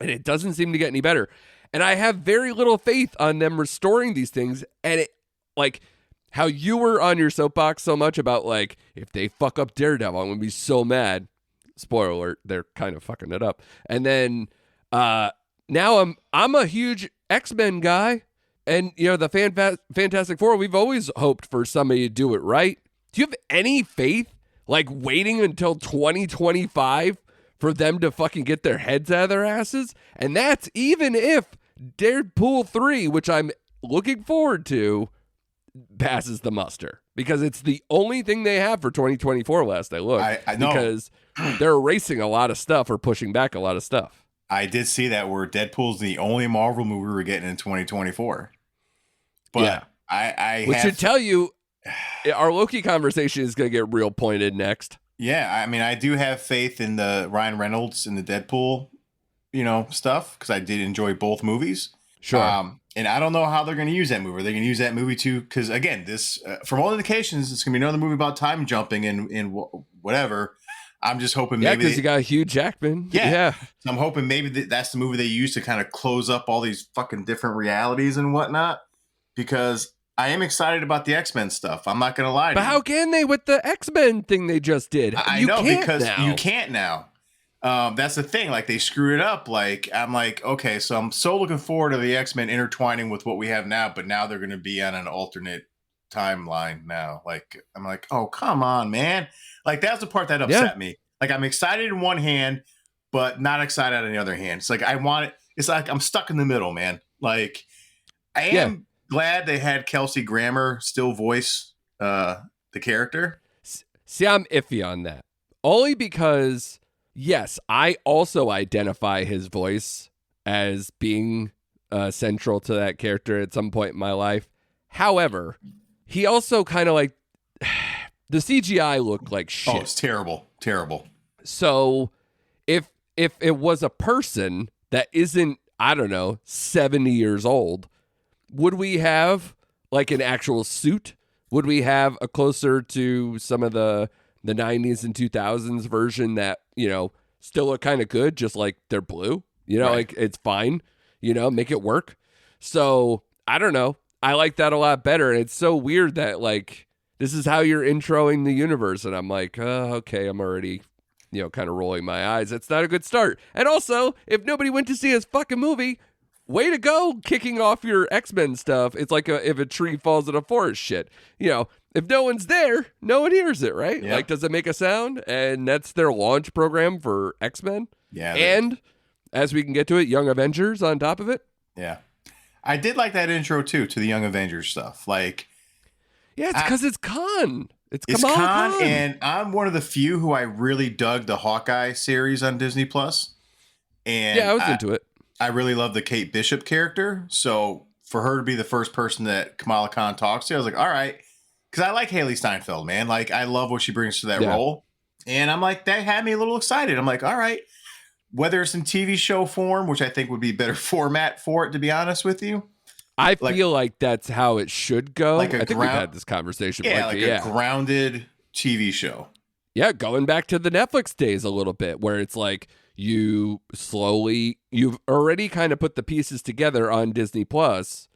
Speaker 3: And it doesn't seem to get any better. And I have very little faith on them restoring these things. And it, like, how you were on your soapbox so much about, like, if they fuck up Daredevil, I'm going to be so mad. Spoiler alert, they're kind of fucking it up. And then now I'm a huge X-Men guy. And, you know, the Fantastic Four, we've always hoped for somebody to do it right. Do you have any faith, like, waiting until 2025 for them to fucking get their heads out of their asses? And that's even if Deadpool 3, which I'm looking forward to, passes the muster. Because it's the only thing they have for 2024 last I looked.
Speaker 4: I know.
Speaker 3: Because they're erasing a lot of stuff or pushing back a lot of stuff.
Speaker 4: I did see that where Deadpool's the only Marvel movie we're getting in 2024. But yeah.
Speaker 3: Which should tell you our Loki conversation is going to get real pointed next.
Speaker 4: Yeah, I mean, I do have faith in the Ryan Reynolds and the Deadpool, you know, stuff, because I did enjoy both movies.
Speaker 3: Sure.
Speaker 4: And I don't know how they're going to use that movie. They're going to use that movie too, because again, this from all indications, it's going to be another movie about time jumping and whatever. I'm just hoping maybe
Speaker 3: because you got Hugh Jackman. Yeah.
Speaker 4: So I'm hoping maybe that's the movie they use to kind of close up all these fucking different realities and whatnot. Because I am excited about the X-Men stuff. I'm not going to lie to you.
Speaker 3: But how can they with the X-Men thing they just did?
Speaker 4: I know, because you can't now. That's the thing. Like, they screw it up. Like, I'm like, okay, so I'm so looking forward to the X-Men intertwining with what we have now, but now they're going to be on an alternate timeline now. Like, I'm like, oh, come on, man. Like, that's the part that upset me. Like, I'm excited in one hand, but not excited on the other hand. It's like, I want it. It's like I'm stuck in the middle, man. Like, I am glad they had Kelsey Grammer still voice the character.
Speaker 3: See, I'm iffy on that. Only because, yes, I also identify his voice as being central to that character at some point in my life. However, he also kind of like... The CGI looked like shit.
Speaker 4: Oh, it's terrible. Terrible.
Speaker 3: So if it was a person that isn't, I don't know, 70 years old, would we have like an actual suit? Would we have a closer to some of the 90s and 2000s version that, you know, still look kind of good, just like they're blue? You know, like it's fine, you know, make it work. So I don't know. I like that a lot better. And it's so weird that like, this is how you're introing the universe. And I'm like, oh, okay, I'm already, you know, kind of rolling my eyes. That's not a good start. And also, if nobody went to see his fucking movie, way to go kicking off your X-Men stuff. It's like if a tree falls in a forest shit. You know, if no one's there, no one hears it, right?
Speaker 4: Yeah.
Speaker 3: Like, does it make a sound? And that's their launch program for X-Men.
Speaker 4: Yeah.
Speaker 3: And as we can get to it, Young Avengers on top of it.
Speaker 4: Yeah. I did like that intro, too, to the Young Avengers stuff. Like,
Speaker 3: yeah, it's because it's Khan. It's
Speaker 4: Kamala
Speaker 3: Khan.
Speaker 4: And I'm one of the few who I really dug the Hawkeye series on Disney Plus. And
Speaker 3: yeah, I was into it.
Speaker 4: I really love the Kate Bishop character. So for her to be the first person that Kamala Khan talks to, I was like, all right. Because I like Haley Steinfeld, man. Like, I love what she brings to that role. And I'm like, that had me a little excited. I'm like, all right. Whether it's in TV show form, which I think would be better format for it, to be honest with you.
Speaker 3: I feel like that's how it should go.
Speaker 4: Like
Speaker 3: I think we've had this conversation.
Speaker 4: Yeah, like a grounded TV show.
Speaker 3: Yeah, going back to the Netflix days a little bit, where it's like you've already kind of put the pieces together on Disney Plus,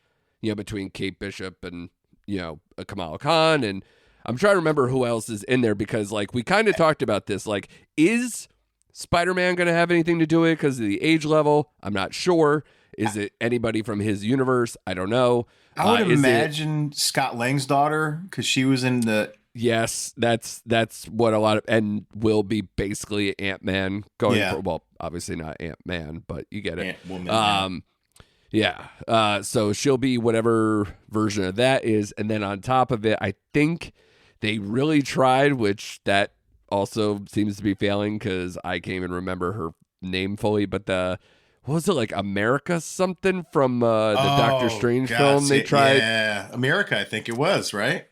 Speaker 3: you know, between Kate Bishop and, you know, Kamala Khan. And I'm trying to remember who else is in there because, like, we kind of talked about this. Like, is Spider-Man going to have anything to do with it because of the age level? I'm not sure. Is it anybody from his universe? I don't know.
Speaker 4: I would imagine Scott Lang's daughter, because she was in the...
Speaker 3: Yes, that's what a lot of... And will be basically Ant-Man going...
Speaker 4: Yeah.
Speaker 3: Well, obviously not Ant-Man, but you get it.
Speaker 4: Ant-Woman.
Speaker 3: Yeah. So she'll be whatever version of that is. And then on top of it, I think they really tried, which that also seems to be failing because I can't even remember her name fully. But what was it, like America something from the Doctor Strange film they tried?
Speaker 4: Yeah, America, I think it was, right?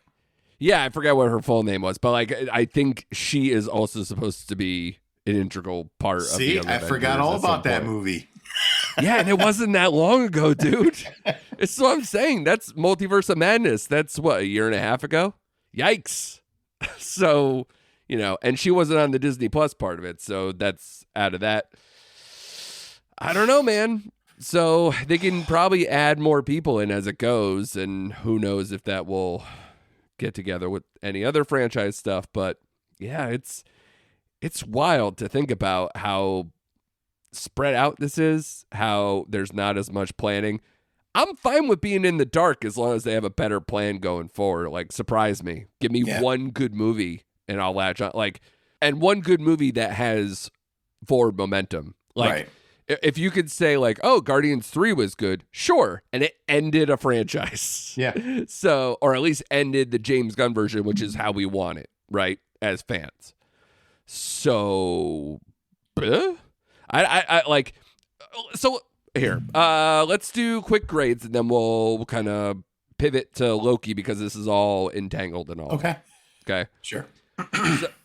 Speaker 3: Yeah, I forget what her full name was, but like I think she is also supposed to be an integral part of the
Speaker 4: I forgot all about that movie.
Speaker 3: Yeah, and it wasn't that long ago, dude. It's what I'm saying. That's Multiverse of Madness. That's what, a year and a half ago? Yikes. So, and she wasn't on the Disney Plus part of it, so that's out of that. I don't know, man. So they can probably add more people in as it goes, and who knows if that will get together with any other franchise stuff. But yeah, it's wild to think about how spread out this is, how there's not as much planning. I'm fine with being in the dark as long as they have a better plan going forward. Like, surprise me. Give me one good movie and I'll latch on. Like, and one good movie that has forward momentum. Like,
Speaker 4: right.
Speaker 3: If you could say, like, oh, Guardians 3 was good, sure. And it ended a franchise.
Speaker 4: Yeah.
Speaker 3: So, or at least ended the James Gunn version, which is how we want it, right? As fans. So, I like, so here, let's do quick grades and then we'll kind of pivot to Loki because this is all entangled and all.
Speaker 4: Okay.
Speaker 3: Okay.
Speaker 4: Sure.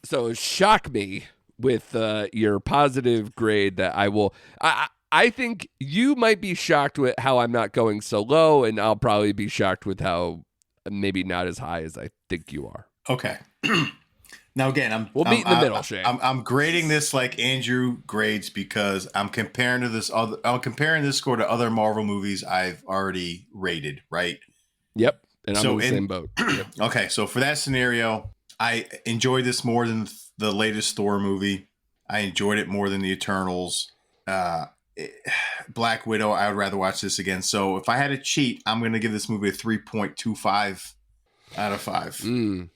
Speaker 3: So shock me with your positive grade that I will. I think you might be shocked with how I'm not going so low, and I'll probably be shocked with how maybe not as high as I think you are.
Speaker 4: Okay. Now again,
Speaker 3: we'll meet in the middle, Shane.
Speaker 4: I'm grading this like Andrew grades because I'm comparing this score to other Marvel movies I've already rated, right?
Speaker 3: Yep, and I'm in the same boat. Yep.
Speaker 4: Okay, so for that scenario, I enjoyed this more than the latest Thor movie. I enjoyed it more than the Eternals. Black Widow, I would rather watch this again. So if I had to cheat, I'm going to give this movie a 3.25 out of 5.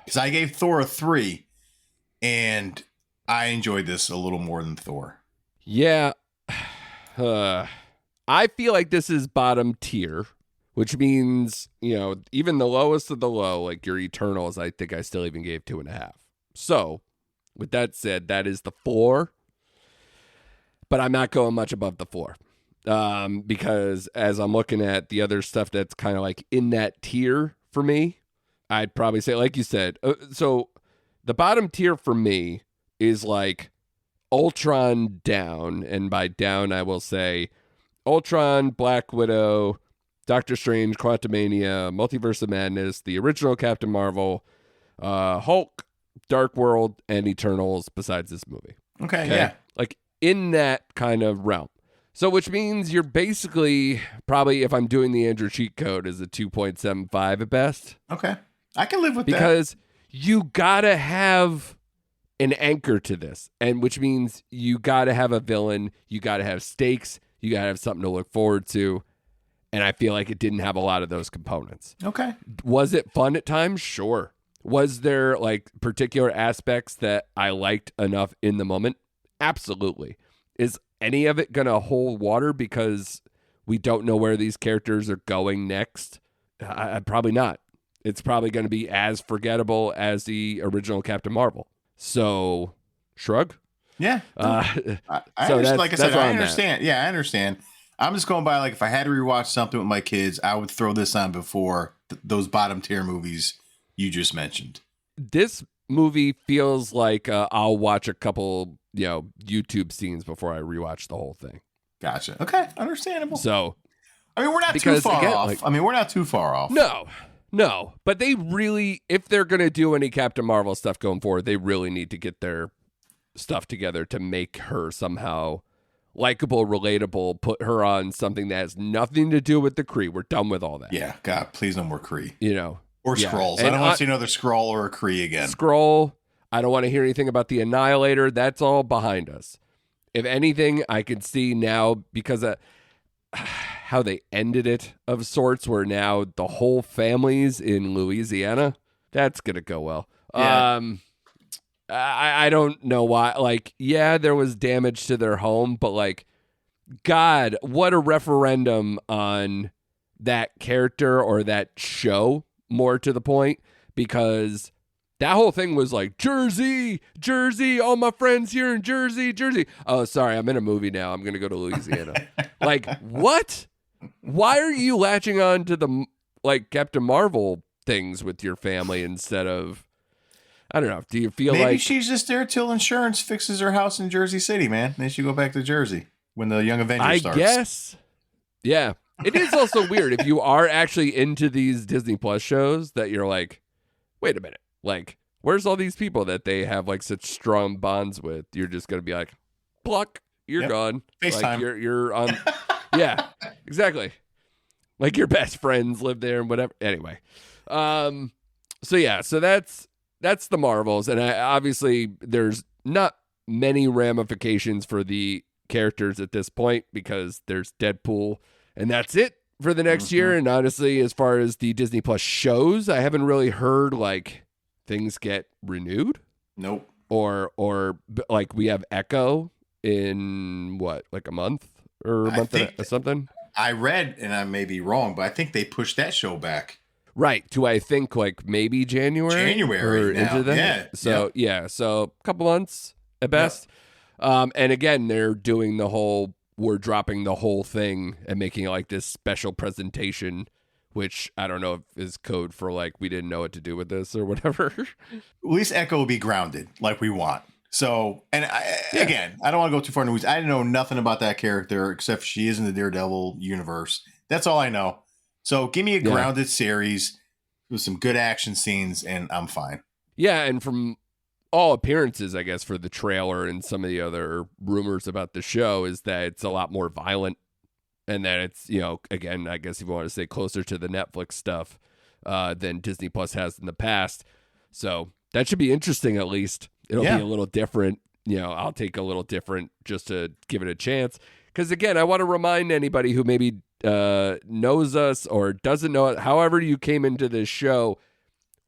Speaker 4: Because I gave Thor a 3, and I enjoyed this a little more than Thor.
Speaker 3: Yeah. I feel like this is bottom tier, which means, even the lowest of the low, like your Eternals, I think I still even gave 2.5. So, with that said, that is the 4. But I'm not going much above the 4. Because as I'm looking at the other stuff that's kind of like in that tier for me, I'd probably say, like you said, so the bottom tier for me is like Ultron down. And by down, I will say Ultron, Black Widow, Doctor Strange, Quantumania, Multiverse of Madness, the original Captain Marvel, Hulk, Dark World, and Eternals besides this movie.
Speaker 4: Okay, yeah.
Speaker 3: Like in that kind of realm. So which means you're basically probably, if I'm doing the Andrew cheat code, is a 2.75 at best.
Speaker 4: Okay. I can live with
Speaker 3: because you gotta have an anchor to this, and which means you gotta have a villain, you gotta have stakes, you gotta have something to look forward to, and I feel like it didn't have a lot of those components.
Speaker 4: Okay.
Speaker 3: Was it fun at times? Sure. Was there like particular aspects that I liked enough in the moment? Absolutely. Is any of it gonna hold water because we don't know where these characters are going next? Probably not. It's probably going to be as forgettable as the original Captain Marvel. So, shrug.
Speaker 4: Yeah. I understand. Like I said, I understand. Yeah, I understand. I'm just going by, like, if I had to rewatch something with my kids, I would throw this on before those bottom tier movies you just mentioned.
Speaker 3: This movie feels like I'll watch a couple, YouTube scenes before I rewatch the whole thing.
Speaker 4: Gotcha. Okay. Understandable.
Speaker 3: So,
Speaker 4: I mean, we're not too far off. We're not too far off.
Speaker 3: No, but they really, if they're going to do any Captain Marvel stuff going forward, they really need to get their stuff together to make her somehow likable, relatable, put her on something that has nothing to do with the Kree. We're done with all that.
Speaker 4: Yeah, God, please no more Kree.
Speaker 3: Or
Speaker 4: Skrulls. I don't want to see another Skrull or a Kree again.
Speaker 3: Skrull. I don't want to hear anything about the Annihilator. That's all behind us. If anything, I can see now because of how they ended it of sorts, where now the whole family's in Louisiana. That's going to go well. Yeah. I don't know why. Like, yeah, there was damage to their home, but like, God, what a referendum on that character or that show, more to the point, because That whole thing was like, Jersey, all my friends here in Jersey. Oh, sorry, I'm in a movie now. I'm going to go to Louisiana. Like, what? Why are you latching on to the, like, Captain Marvel things with your family instead of, I don't know, do you feel
Speaker 4: Maybe
Speaker 3: like...
Speaker 4: she's just there till insurance fixes her house in Jersey City, man. Then she go back to Jersey when the Young Avengers starts.
Speaker 3: I guess. Yeah. It is also weird if you are actually into these Disney Plus shows that you're like, wait a minute. Like, where's all these people that they have like such strong bonds with? You're just going to be like, pluck, you're gone.
Speaker 4: FaceTime.
Speaker 3: Like, you're on. Yeah, exactly. Like your best friends live there and whatever. Anyway. So that's the Marvels. And obviously there's not many ramifications for the characters at this point because there's Deadpool and that's it for the next year. And honestly, as far as the Disney Plus shows, I haven't really heard like things get renewed.
Speaker 4: Nope.
Speaker 3: Or like we have Echo in what, like a month or a month or something?
Speaker 4: I read, and I may be wrong, but I think they pushed that show back.
Speaker 3: Right. To I think like maybe January
Speaker 4: or
Speaker 3: now. Into that.
Speaker 4: Yeah.
Speaker 3: So a couple months at best. Yep. And again, they're doing the whole, we're dropping the whole thing and making it like this special presentation, which I don't know if is code for like, we didn't know what to do with this or whatever.
Speaker 4: At least Echo will be grounded like we want. So, and again, I don't want to go too far in the weeds. I know nothing about that character except she is in the Daredevil universe. That's all I know. So give me a grounded series with some good action scenes and I'm fine.
Speaker 3: Yeah. And from all appearances, I guess, for the trailer and some of the other rumors about the show is that it's a lot more violent and that it's, you know, again, I guess if you want to say closer to the Netflix stuff than Disney Plus has in the past. So that should be interesting at least. It'll be a little different. You know, I'll take a little different just to give it a chance. Because, again, I want to remind anybody who maybe knows us or doesn't know it, however you came into this show,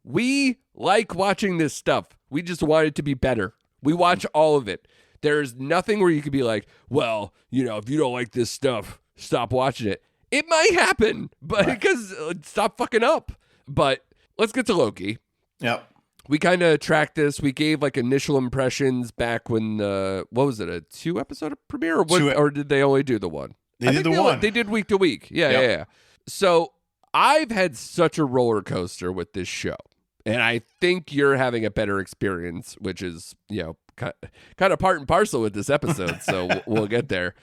Speaker 3: we like watching this stuff. We just want it to be better. We watch all of it. There's nothing where you could be like, well, you know, if you don't like this stuff, stop watching it. It might happen, but because stop fucking up. But let's get to Loki.
Speaker 4: Yep.
Speaker 3: We kind of tracked this. We gave like initial impressions back when what was it, a 2-episode premiere, or did they only do the one?
Speaker 4: They did the one.
Speaker 3: They did week to week. Yeah. So I've had such a roller coaster with this show, and I think you're having a better experience, which is, you know, kind of part and parcel with this episode. So we'll get there.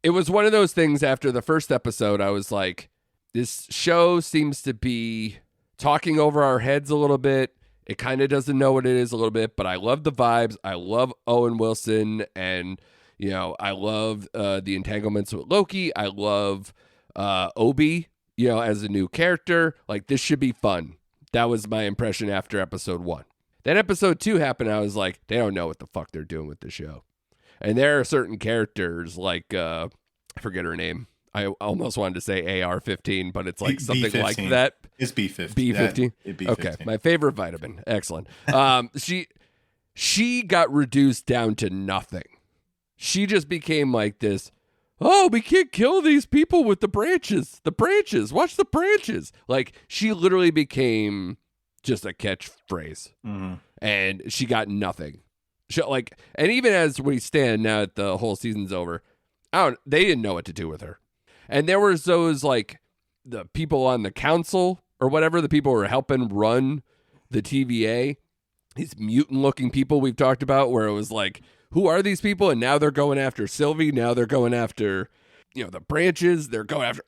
Speaker 3: It was one of those things. After the first episode, I was like, this show seems to be talking over our heads a little bit. It kind of doesn't know what it is a little bit, but I love the vibes. I love Owen Wilson, and, you know, I love the entanglements with Loki. I love Obi, you know, as a new character. Like, this should be fun. That was my impression after episode 1. Then episode 2 happened. I was like, they don't know what the fuck they're doing with the show. And there are certain characters like, I forget her name. I almost wanted to say AR-15, but it's like something B-15. Like that.
Speaker 4: It's B-15.
Speaker 3: B-15?
Speaker 4: B-15.
Speaker 3: Okay, my favorite vitamin. Excellent. She got reduced down to nothing. She just became like this, oh, we can't kill these people with the branches. The branches. Watch the branches. Like, she literally became just a catchphrase. Mm-hmm. And she got nothing. And even as we stand now that the whole season's over, they didn't know what to do with her. And there was those, like, the people on the council or whatever, the people who were helping run the TVA, these mutant-looking people we've talked about, where it was like, who are these people? And now they're going after Sylvie. Now they're going after, you know, the branches. They're going after,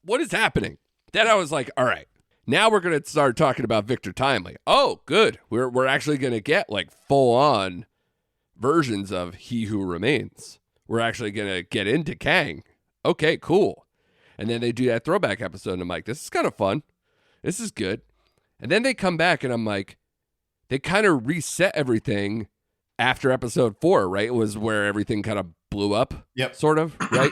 Speaker 3: what is happening? Then I was like, all right, now we're going to start talking about Victor Timely. Oh, good. We're actually going to get, like, full-on versions of He Who Remains. We're actually going to get into Kang. Okay, cool. And then they do that throwback episode, and I'm like, this is kind of fun. This is good. And then they come back, and I'm like, they kind of reset everything after episode 4, right? It was where everything kind of blew up, sort of, right?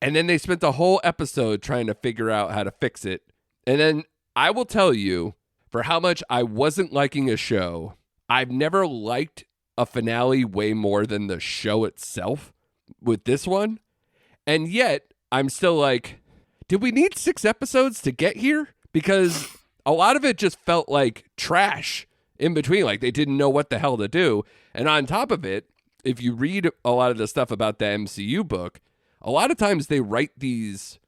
Speaker 3: And then they spent the whole episode trying to figure out how to fix it. And then I will tell you, for how much I wasn't liking a show, I've never liked a finale way more than the show itself with this one. And yet, I'm still like, did we need 6 episodes to get here? Because a lot of it just felt like trash in between. Like they didn't know what the hell to do. And on top of it, if you read a lot of the stuff about the MCU book, a lot of times they write these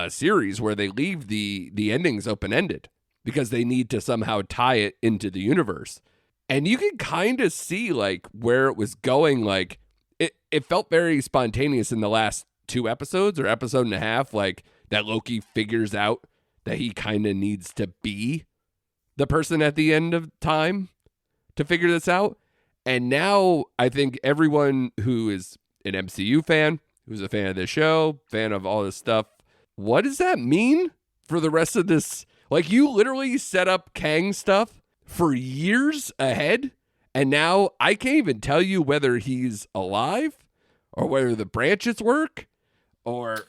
Speaker 3: series where they leave the endings open-ended because they need to somehow tie it into the universe. And you can kind of see like where it was going. Like it felt very spontaneous in the last 2 episodes or episode and a half, like that Loki figures out that he kind of needs to be the person at the end of time to figure this out. And now I think everyone who is an MCU fan, who's a fan of the show, fan of all this stuff, what does that mean for the rest of this? Like you literally set up Kang stuff for years ahead, and now I can't even tell you whether he's alive or whether the branches work, or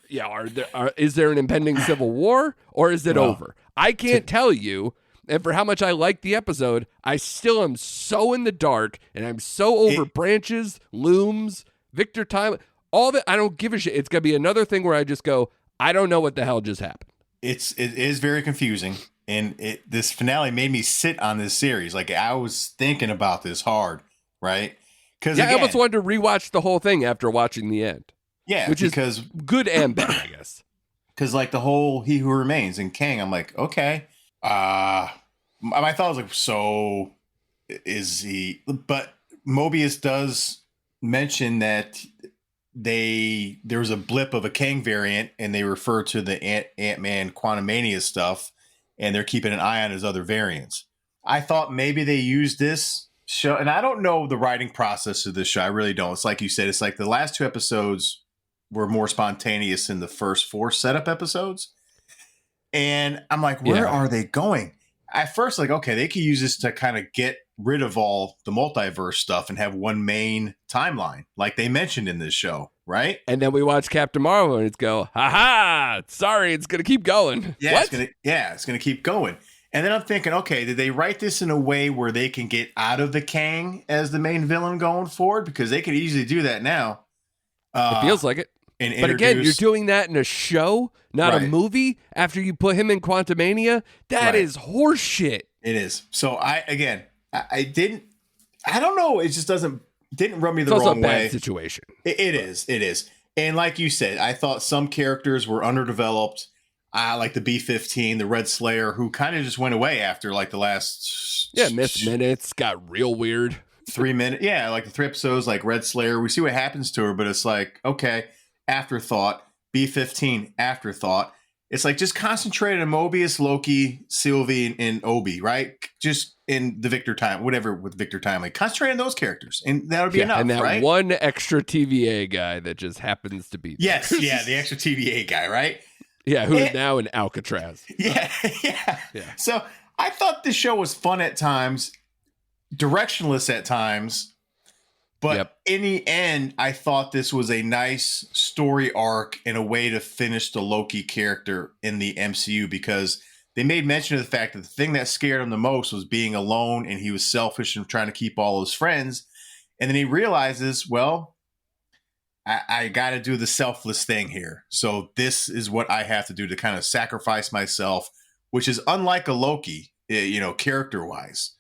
Speaker 3: is there an impending civil war, or is it over? I can't tell you. And for how much I like the episode, I still am so in the dark, and I'm so over branches, looms, Victor Time, all that. I don't give a shit. It's gonna be another thing where I just go, I don't know what the hell just happened.
Speaker 4: It is very confusing. And this finale made me sit on this series. Like I was thinking about this hard, right? Because
Speaker 3: I almost wanted to rewatch the whole thing after watching the end.
Speaker 4: Yeah,
Speaker 3: which is good and bad, I guess.
Speaker 4: Because like the whole He Who Remains and Kang, I'm like, okay. My thought was like, so is he? But Mobius does mention that there was a blip of a Kang variant, and they refer to the Ant-Man Quantumania stuff. And they're keeping an eye on his other variants. I thought maybe they used this show, and I don't know the writing process of this show. I really don't. It's like you said, it's like the last 2 episodes were more spontaneous than the first 4 setup episodes. And I'm like, where are they going? At first, like, okay, they could use this to kind of get rid of all the multiverse stuff and have one main timeline, like they mentioned in this show, right?
Speaker 3: And then we watch Captain Marvel and it's go, ha! Sorry, it's gonna keep going.
Speaker 4: Yeah,
Speaker 3: what?
Speaker 4: It's gonna keep going. And then I'm thinking, okay, did they write this in a way where they can get out of the Kang as the main villain going forward? Because they could easily do that now.
Speaker 3: It feels like it. But again, you're doing that in a show, not a movie. After you put him in Quantumania, that is horseshit.
Speaker 4: It is. So I don't know. It just didn't rub me the wrong way.
Speaker 3: It's also a bad situation.
Speaker 4: It is. And like you said, I thought some characters were underdeveloped. Like the B-15, the Red Slayer, who kind of just went away after like the last...
Speaker 3: Yeah, missed minutes, got real weird.
Speaker 4: 3 minutes. Yeah, like the 3 episodes, like Red Slayer. We see what happens to her, but it's like, okay, afterthought. B-15, afterthought. It's like just concentrate on Mobius, Loki, Sylvie, and Obi, right? Just in the Victor Time, whatever with Victor Time. Like concentrate on those characters, and that would be enough,
Speaker 3: and that
Speaker 4: right?
Speaker 3: one extra TVA guy that just happens to be there.
Speaker 4: Yes, yeah, the extra TVA guy, right?
Speaker 3: Yeah, who is now in Alcatraz.
Speaker 4: Yeah. So I thought this show was fun at times, directionless at times, but in the end, I thought this was a nice story arc and a way to finish the Loki character in the MCU, because they made mention of the fact that the thing that scared him the most was being alone, and he was selfish and trying to keep all his friends. And then he realizes, well, I got to do the selfless thing here. So this is what I have to do to kind of sacrifice myself, which is unlike a Loki, character-wise.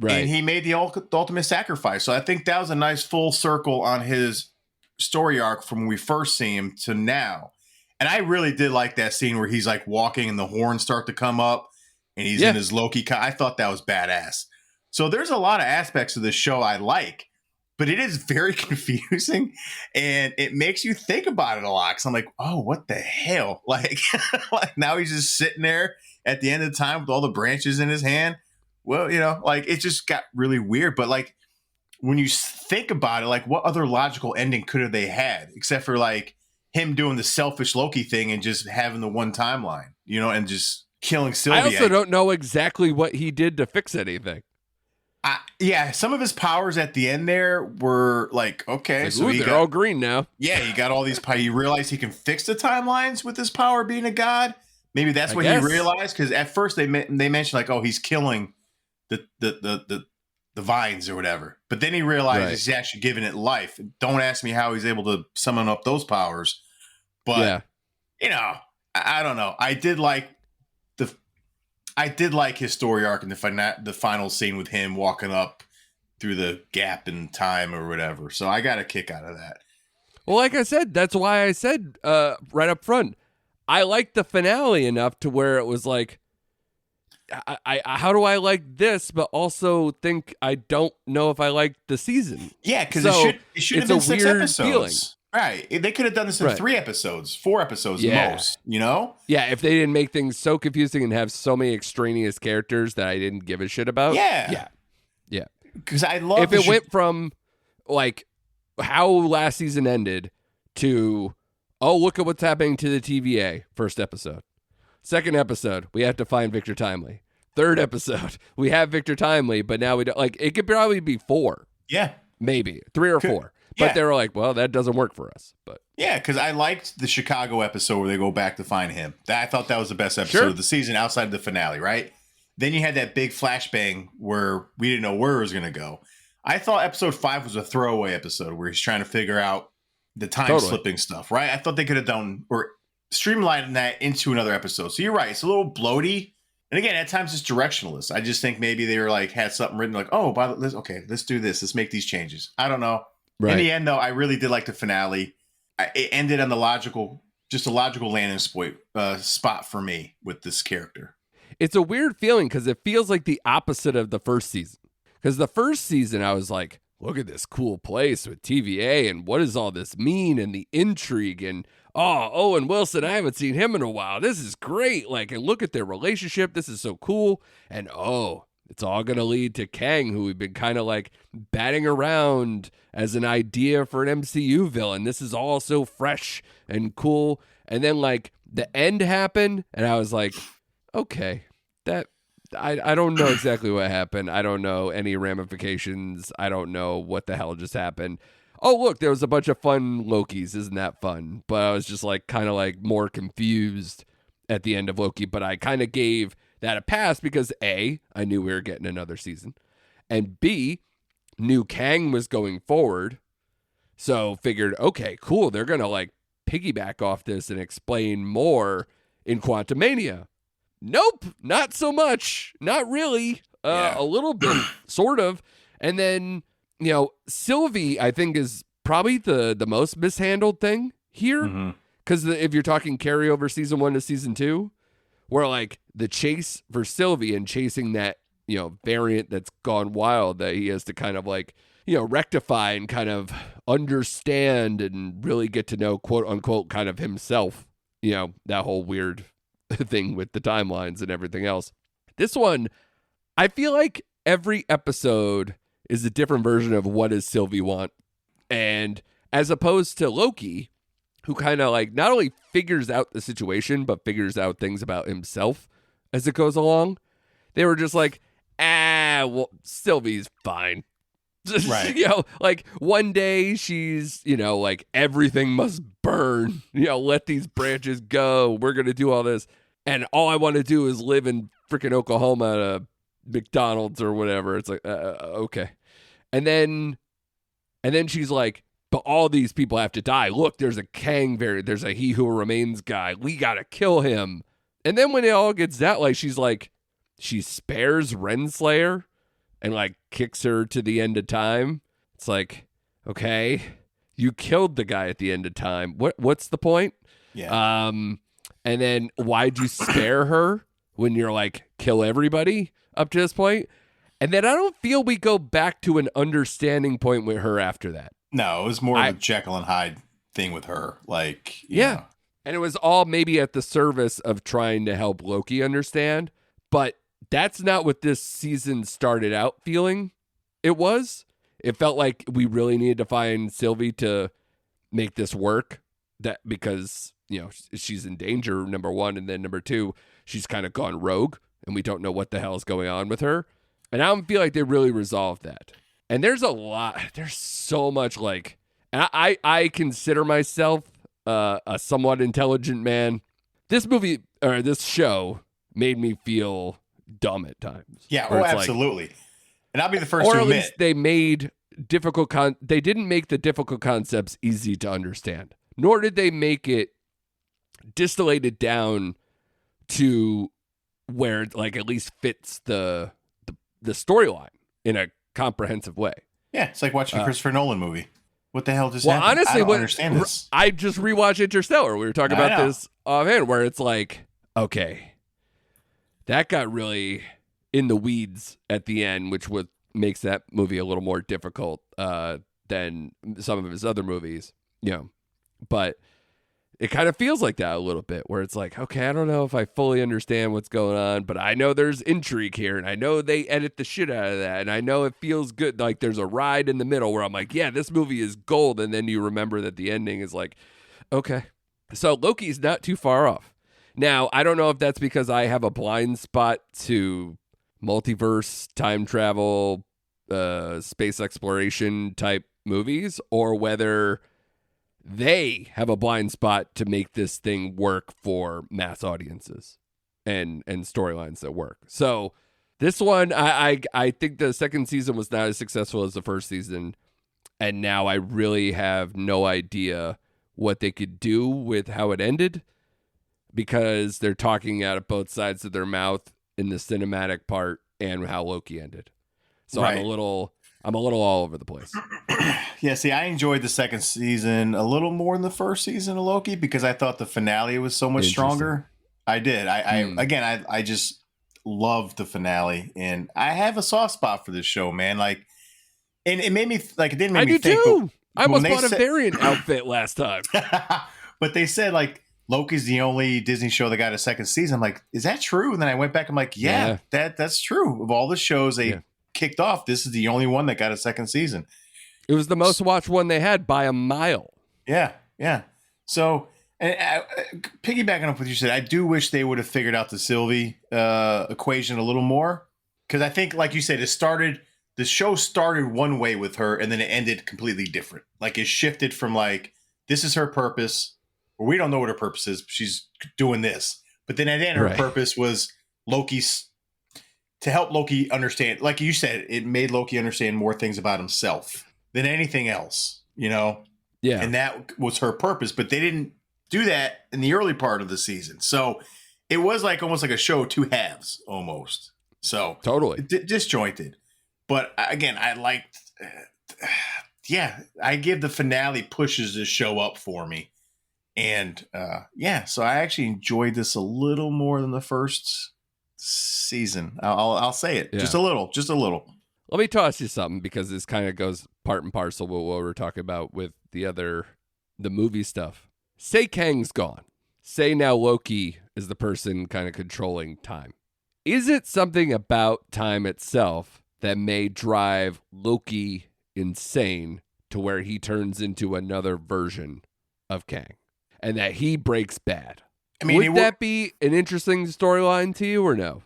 Speaker 3: Right.
Speaker 4: And he made the ultimate sacrifice. So I think that was a nice full circle on his story arc from when we first see him to now. And I really did like that scene where he's like walking and the horns start to come up and he's in his Loki. I thought that was badass. So there's a lot of aspects of this show I like, but it is very confusing and it makes you think about it a lot. Cause I'm like, oh, what the hell? Like now he's just sitting there at the end of the time with all the branches in his hand. Well, like it just got really weird. But like when you think about it, like what other logical ending could have they had except for like him doing the selfish Loki thing and just having the one timeline, and just killing Sylvie.
Speaker 3: I also don't know exactly what he did to fix anything.
Speaker 4: Some of his powers at the end there were like, okay,
Speaker 3: so they're all green now.
Speaker 4: Yeah, he got all these powers. You realize he can fix the timelines with his power being a god. Maybe that's what he realized, because at first they mentioned like, oh, he's killing the vines or whatever, but then he realized he's actually giving it life. Don't ask me how he's able to summon up those powers, but I don't know. I did like I did like his story arc in the final scene with him walking up through the gap in time or whatever. So I got a kick out of that.
Speaker 3: Well, like I said, that's why I said right up front, I liked the finale enough to where it was like, I how do I like this, but also think I don't know if I like the season?
Speaker 4: Yeah, because
Speaker 3: So,
Speaker 4: it should have been 6
Speaker 3: weird
Speaker 4: episodes.
Speaker 3: feeling.
Speaker 4: Right. They could have done this in 3 episodes, 4 episodes most, you know?
Speaker 3: Yeah, if they didn't make things so confusing and have so many extraneous characters that I didn't give a shit about.
Speaker 4: Yeah. Because I love
Speaker 3: if it went from like how last season ended to, oh, look at what's happening to the TVA first episode. Second episode, we have to find Victor Timely. Third episode, we have Victor Timely, but now we don't. Like, it could probably be 4.
Speaker 4: Yeah.
Speaker 3: Maybe 3 or 4. But they were like, well, that doesn't work for us. But
Speaker 4: yeah, because I liked the Chicago episode where they go back to find him. I thought that was the best episode of the season outside of the finale, right? Then you had that big flashbang where we didn't know where it was going to go. I thought episode 5 was a throwaway episode where he's trying to figure out the time slipping stuff, right? I thought they could have done or streamlined that into another episode. So you're right. It's a little bloaty. And again, at times it's directionless. I just think maybe they were like, had something written like, oh, let's do this. Let's make these changes. I don't know. Right. In the end, though, I really did like the finale. It ended on a logical landing spot for me with this character.
Speaker 3: It's a weird feeling because it feels like the opposite of the first season. Because the first season, I was like, look at this cool place with TVA and what does all this mean and the intrigue and, oh, Owen Wilson, I haven't seen him in a while. This is great. Like, and look at their relationship. This is so cool. And, oh, it's all going to lead to Kang, who we've been kind of like batting around as an idea for an MCU villain. This is all so fresh and cool. And then like the end happened and I was like, okay, that I don't know exactly what happened. I don't know any ramifications. I don't know what the hell just happened. Oh, look, there was a bunch of fun Lokis. Isn't that fun? But I was just like kind of like more confused at the end of Loki. But I kind of gave that a pass because A, I knew we were getting another season. And B, knew Kang was going forward. So figured, okay, cool. They're going to like piggyback off this and explain more in Quantumania. Nope, not so much. Not really. A little bit, sort of. And then, you know, Sylvie, I think, is probably the most mishandled thing here. Because if you're talking carryover season 1 to season 2, where like the chase for Sylvie and chasing that, you know, variant that's gone wild that he has to kind of like, you know, rectify and kind of understand and really get to know, quote unquote, kind of himself, you know, that whole weird thing with the timelines and everything else. This one, I feel like every episode is a different version of what does Sylvie want. And as opposed to Loki, who kind of like not only figures out the situation, but figures out things about himself as it goes along. They were just like, well, Sylvie's fine.
Speaker 4: Right.
Speaker 3: You know, like one day she's, you know, like everything must burn, you know, let these branches go. We're going to do all this. And all I want to do is live in freaking Oklahoma at a McDonald's or whatever. It's like, okay. And then she's like, but all these people have to die. Look, there's a Kang variant. There's a He Who Remains guy. We got to kill him. And then when it all gets that, like, she's like, she spares Renslayer and like kicks her to the end of time. It's like, okay, you killed the guy at the end of time. What's the point?
Speaker 4: Yeah.
Speaker 3: And then why'd you spare her when you're like, kill everybody up to this point? And then I don't feel we go back to an understanding point with her after that.
Speaker 4: No, it was more of a Jekyll and Hyde thing with her. Like, you know.
Speaker 3: And it was all maybe at the service of trying to help Loki understand. But that's not what this season started out feeling. It felt like we really needed to find Sylvie to make this work. That because, you know, she's in danger, number one. And then number two, she's kind of gone rogue and we don't know what the hell is going on with her. And I don't feel like they really resolved that. And there's so much like, and I consider myself a somewhat intelligent man. This movie or this show made me feel dumb at times.
Speaker 4: Yeah, absolutely. Like, and I'll be the first to admit. Or at least
Speaker 3: they made they didn't make the difficult concepts easy to understand. Nor did they make it distillated down to where it, like, at least fits the storyline in a comprehensive way.
Speaker 4: Yeah, it's like watching a Christopher Nolan movie. What the hell just
Speaker 3: well,
Speaker 4: happened?
Speaker 3: honestly,
Speaker 4: I don't understand this.
Speaker 3: I just rewatched Interstellar. We were talking about this offhand, where it's like, okay, that got really in the weeds at the end, which makes that movie a little more difficult than some of his other movies, but it kind of feels like that a little bit, where it's like, okay, I don't know if I fully understand what's going on, but I know there's intrigue here, and I know they edit the shit out of that, and I know it feels good. Like, there's a ride in the middle where I'm like, yeah, this movie is gold, and then you remember that the ending is like, okay. So Loki's not too far off. Now, I don't know if that's because I have a blind spot to multiverse, time travel, space exploration type movies, or whether they have a blind spot to make this thing work for mass audiences and storylines that work. So this one, I think the second season was not as successful as the first season, and now I really have no idea what they could do with how it ended, because they're talking out of both sides of their mouth in the cinematic part and how Loki ended. So right. I'm a little all over the place.
Speaker 4: Yeah, see, I enjoyed the second season a little more than the first season of Loki, because I thought the finale was so much stronger. I did. I just loved the finale, and I have a soft spot for this show, man. Like, and it made me like, it didn't make me think.
Speaker 3: Too. I almost bought a variant outfit last time.
Speaker 4: But they said like Loki's the only Disney show that got a second season. I'm like, is that true? And then I went back. I'm like, yeah. that's true. Of all the shows they kicked off, this is the only one that got a second season.
Speaker 3: It was the most watched one they had by a mile.
Speaker 4: Yeah. So, and piggybacking up what you said, I do wish they would have figured out the Sylvie equation a little more, because I think, like you said, the show started one way with her, and then it ended completely different. Like, it shifted from like, this is her purpose, or we don't know what her purpose is, but she's doing this. But then at the end, her purpose was to help Loki understand. Like you said, it made Loki understand more things about himself than anything else, Yeah. And that was her purpose, but they didn't do that in the early part of the season. So it was like almost like a show two halves almost. So
Speaker 3: totally
Speaker 4: disjointed. But again, I liked, I give the finale pushes this show up for me. And so I actually enjoyed this a little more than the first season. I'll say it. Just a little.
Speaker 3: Let me toss you something, because this kind of goes part and parcel with what we're talking about with the movie stuff. Say Kang's gone. Say now Loki is the person kind of controlling time. Is it something about time itself that may drive Loki insane to where he turns into another version of Kang, and that he breaks bad? I mean, would that be an interesting storyline to you, or no?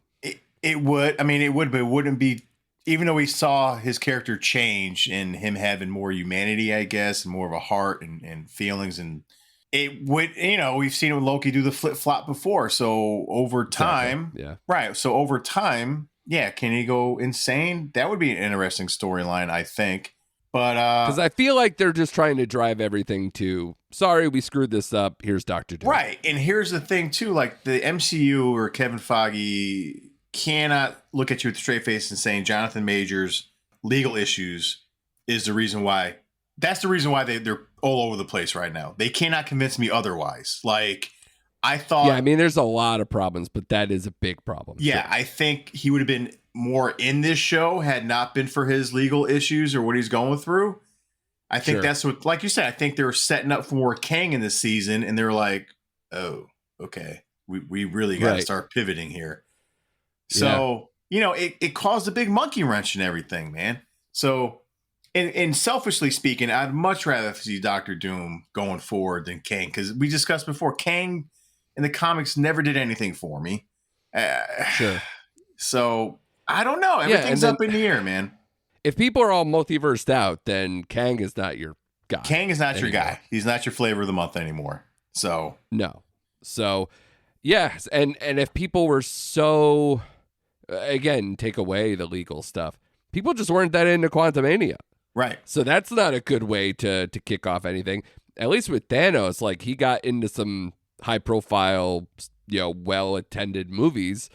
Speaker 4: It would. I mean, it would, but it wouldn't be. Even though we saw his character change and him having more humanity, I guess, and more of a heart and feelings, and it would, we've seen Loki do the flip flop before. So over time, right. So over time, can he go insane? That would be an interesting storyline, I think. But
Speaker 3: because I feel like they're just trying to drive everything to, sorry, we screwed this up. Here's Dr. Doom.
Speaker 4: Right. And here's the thing too, like the MCU or Kevin Feige cannot look at you with a straight face and saying Jonathan Majors' legal issues is the reason why. That's the reason why they're all over the place right now. They cannot convince me otherwise. Like, I thought.
Speaker 3: Yeah, I mean, there's a lot of problems, but that is a big problem.
Speaker 4: Yeah, sure. I think he would have been more in this show had not been for his legal issues or what he's going through. I think that's what, like you said, I think they were setting up for more Kang in this season, and they're like, oh, okay, we really got to start pivoting here. So, it caused a big monkey wrench and everything, man. So, and selfishly speaking, I'd much rather see Dr. Doom going forward than Kang, because we discussed before, Kang in the comics never did anything for me.
Speaker 3: Sure.
Speaker 4: So, I don't know. Everything's up in the air, man.
Speaker 3: If people are all multiversed out, then Kang is not your guy.
Speaker 4: Kang is not your guy. He's not your flavor of the month anymore. So,
Speaker 3: no. So, yes. And if people were so... Again, take away the legal stuff. People just weren't that into Quantumania.
Speaker 4: Right.
Speaker 3: So that's not a good way to kick off anything. At least with Thanos, like, he got into some high profile, well-attended movies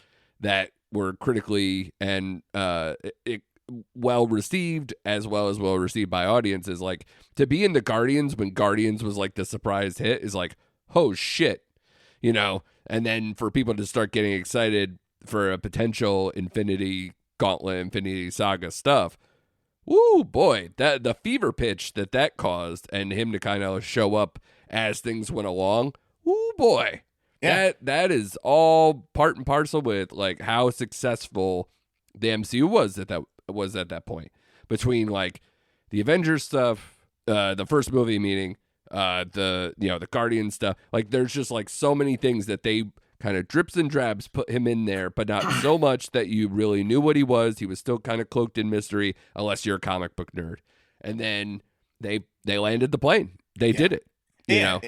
Speaker 3: that were critically and well received, as well as well received by audiences. Like, to be in the Guardians when Guardians was like the surprise hit is like, oh shit, you know. And then for people to start getting excited for a potential Infinity Gauntlet, Infinity Saga stuff, woo boy, that the fever pitch that caused, and him to kind of show up as things went along, woo boy. Yeah. That is all part and parcel with like how successful the MCU was at that point, between like the Avengers stuff, the first movie meeting, the Guardian stuff. Like, there's just like so many things that they kind of drips and drabs put him in there, but not so much that you really knew what he was. He was still kind of cloaked in mystery, unless you're a comic book nerd. And then they landed the plane. They did it. You know,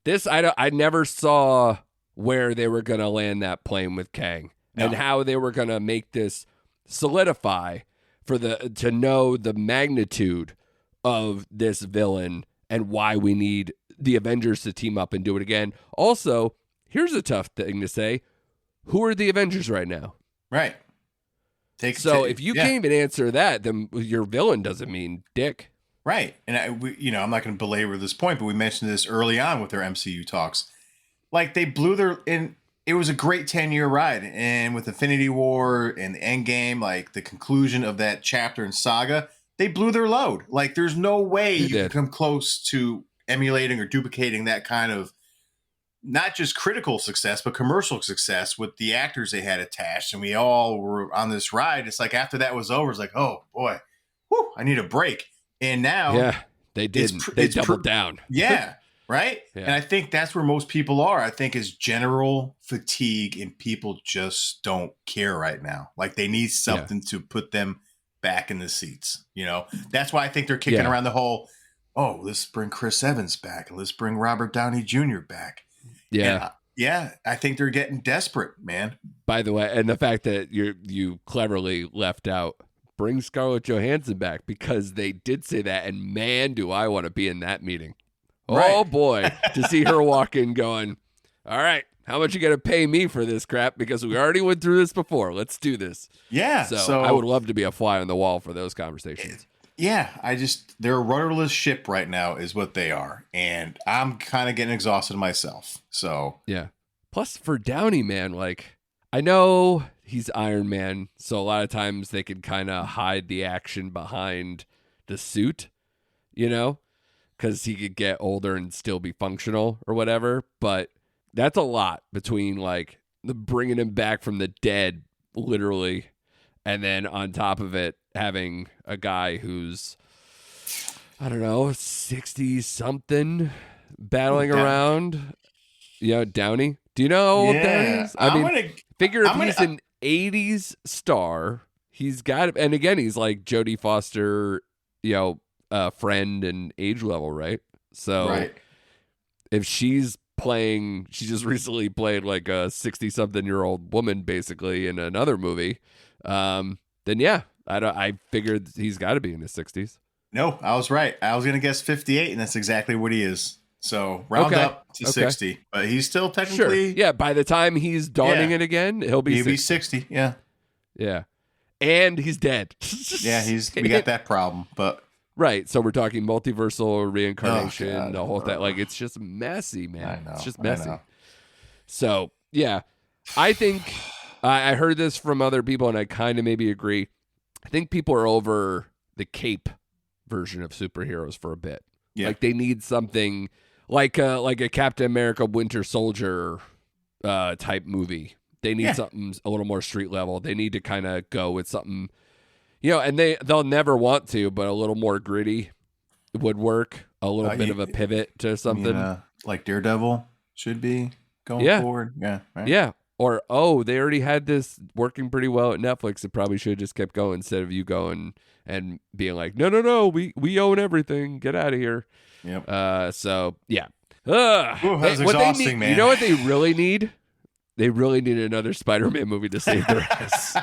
Speaker 3: this I never saw where they were going to land that plane with Kang, and how they were going to make this solidify to know the magnitude of this villain and why we need the Avengers to team up and do it again. Also, here's a tough thing to say. Who are the Avengers right now?
Speaker 4: Right.
Speaker 3: If you can't even answer that, then your villain doesn't mean dick.
Speaker 4: Right. And I'm not going to belabor this point, but we mentioned this early on with their MCU talks. Like, they blew it was a great 10-year ride. And with Infinity War and the Endgame, like the conclusion of that chapter in Saga, they blew their load. Like, there's no way you can come close to emulating or duplicating that kind of not just critical success, but commercial success with the actors they had attached. And we all were on this ride. It's like, after that was over, it's like, oh boy, I need a break. And now
Speaker 3: they didn't. They doubled down.
Speaker 4: Yeah. Right. Yeah. And I think that's where most people are. I think is general fatigue, and people just don't care right now. Like, they need something to put them back in the seats. You know, that's why I think they're kicking around the whole, let's bring Chris Evans back. Let's bring Robert Downey Jr. back.
Speaker 3: Yeah.
Speaker 4: And, I think they're getting desperate, man.
Speaker 3: By the way, and the fact that you cleverly left out bring Scarlett Johansson back, because they did say that, and man, do I want to be in that meeting. Right. Oh boy, to see her walk in going, all right, how much you got to pay me for this crap? Because we already went through this before. Let's do this.
Speaker 4: Yeah.
Speaker 3: So I would love to be a fly on the wall for those conversations.
Speaker 4: Yeah. They're a rudderless ship right now is what they are. And I'm kind of getting exhausted myself. So
Speaker 3: yeah. Plus for Downey, man, like, I know he's Iron Man, so a lot of times they can kind of hide the action behind the suit, you know? Because he could get older and still be functional or whatever. But that's a lot between like the bringing him back from the dead, literally, and then on top of it, having a guy who's, I don't know, 60-something battling around. Downey. Do you know how old Downey is? Figure if he's an 80s star, he's got, and again, he's like Jodie Foster, friend and age level, right? So if she's playing, she just recently played like a 60-something-year-old woman basically in another movie, then I figured he's got to be in his 60s.
Speaker 4: No, I was right. I was going to guess 58, and that's exactly what he is. So round up to 60, but he's still technically...
Speaker 3: Sure. Yeah, by the time he's donning it again, he'll be
Speaker 4: 60. Yeah.
Speaker 3: Yeah. And he's dead.
Speaker 4: Yeah, we got that problem, but...
Speaker 3: Right, so we're talking multiversal reincarnation, the whole thing. Like, it's just messy, man.
Speaker 4: I know,
Speaker 3: it's just messy. So, yeah, I think I heard this from other people, and I kind of maybe agree. I think people are over the cape version of superheroes for a bit. Yeah. Like, they need something like a Captain America Winter Soldier type movie. They need something a little more street level. They need to kind of go with something... and they'll never want to, but a little more gritty would work. A little bit of a pivot to something.
Speaker 4: Like Daredevil should be going forward. Yeah. Right?
Speaker 3: Yeah. Or, they already had this working pretty well at Netflix. It probably should have just kept going instead of you going and being like, no, we own everything. Get out of here.
Speaker 4: Yep.
Speaker 3: So, yeah.
Speaker 4: That's exhausting, man.
Speaker 3: You know what they really need? They really need another Spider-Man movie to save their ass.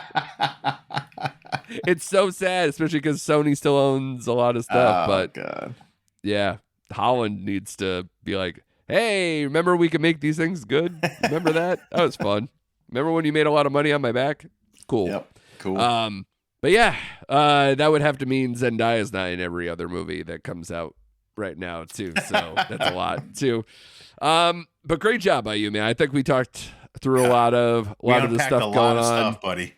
Speaker 3: It's so sad, especially because Sony still owns a lot of stuff. But
Speaker 4: God.
Speaker 3: Yeah, Holland needs to be like, hey, remember we can make these things good? Remember that? That was fun. Remember when you made a lot of money on my back? Cool.
Speaker 4: Yep. Cool.
Speaker 3: But yeah, that would have to mean Zendaya's not in every other movie that comes out right now too. So that's a lot too. But great job by you, man. I think we talked through a lot of the stuff going on,
Speaker 4: buddy.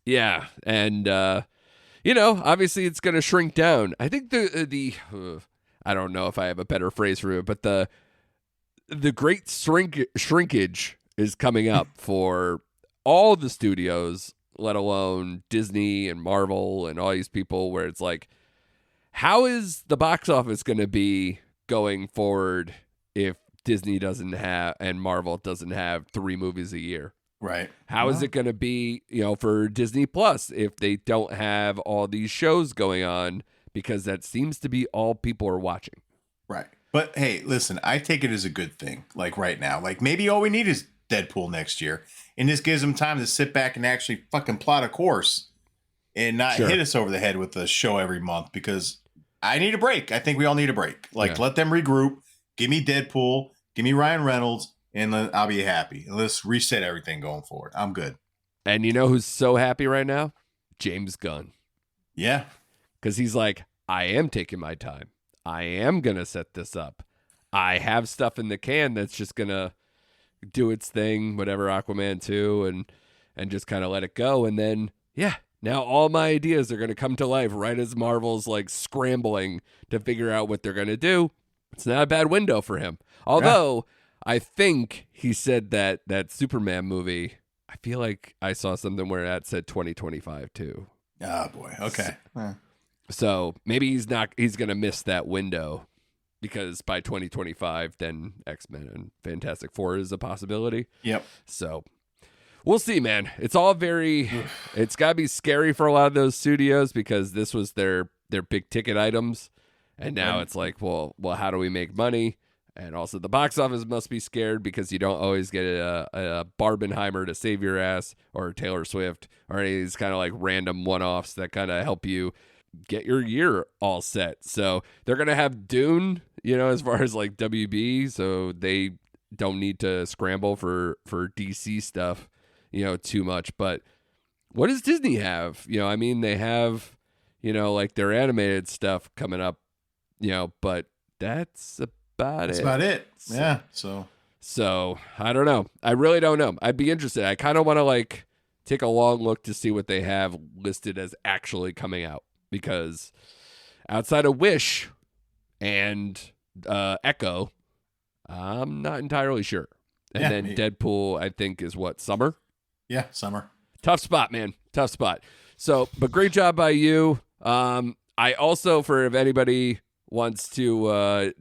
Speaker 3: Yeah, and obviously it's going to shrink down. I think the I don't know if I have a better phrase for it, but the great shrinkage is coming up for all the studios, let alone Disney and Marvel and all these people, where it's like, how is the box office going to be going forward if Disney doesn't have and Marvel doesn't have 3 movies a year?
Speaker 4: Right.
Speaker 3: How is it going to be, for Disney Plus if they don't have all these shows going on, because that seems to be all people are watching.
Speaker 4: Right. But hey, listen, I take it as a good thing. Like right now, like maybe all we need is Deadpool next year. And this gives them time to sit back and actually fucking plot a course and not hit us over the head with a show every month, because I need a break. I think we all need a break. Like, let them regroup. Give me Deadpool. Give me Ryan Reynolds. And I'll be happy. Let's reset everything going forward. I'm good.
Speaker 3: And you know who's so happy right now? James Gunn.
Speaker 4: Yeah.
Speaker 3: Because he's like, I am taking my time. I am going to set this up. I have stuff in the can that's just going to do its thing, whatever, Aquaman 2, and just kind of let it go. And then, now all my ideas are going to come to life right as Marvel's like scrambling to figure out what they're going to do. It's not a bad window for him. Although, I think he said that Superman movie, I feel like I saw something where that said 2025 too.
Speaker 4: Oh boy. Okay.
Speaker 3: So maybe he's going to miss that window, because by 2025, then X-Men and Fantastic Four is a possibility.
Speaker 4: Yep.
Speaker 3: So we'll see, man. It's all it's got to be scary for a lot of those studios, because this was their big ticket items. And now it's like, well, how do we make money? And also the box office must be scared, because you don't always get a Barbenheimer to save your ass, or Taylor Swift, or any of these kind of like random one-offs that kind of help you get your year all set. So they're going to have Dune, as far as like WB, so they don't need to scramble for DC stuff, too much. But what does Disney have? I mean, they have, like their animated stuff coming up, but that's about it.
Speaker 4: Yeah.
Speaker 3: So I don't know. I really don't know. I'd be interested. I kind of want to like take a long look to see what they have listed as actually coming out, because outside of Wish and Echo, I'm not entirely sure. And then Deadpool, I think, is what, summer?
Speaker 4: Yeah, summer.
Speaker 3: Tough spot, man. Tough spot. So, but great job by you. I also, for if anybody wants to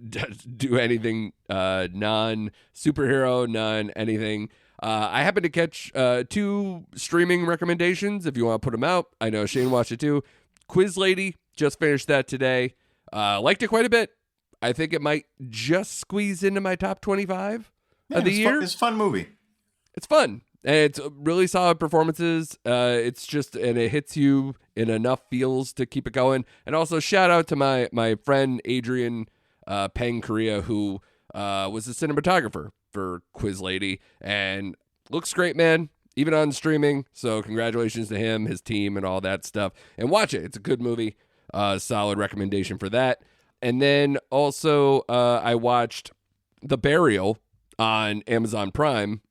Speaker 3: do anything non-superhero, non-anything, I happen to catch 2 streaming recommendations if you want to put them out. I know Shane watched it too. Quiz Lady, just finished that today. Liked it quite a bit. I think it might just squeeze into my top 25 of the year.
Speaker 4: It's a fun movie.
Speaker 3: It's fun. And it's really solid performances. It's just, and it hits you in enough feels to keep it going. And also shout out to my friend Adrian Peng Korea, who was a cinematographer for Quiz Lady, and looks great, man, even on streaming. So congratulations to him, his team, and all that stuff. And watch it. It's a good movie. Solid recommendation for that. And then also I watched The Burial on Amazon Prime.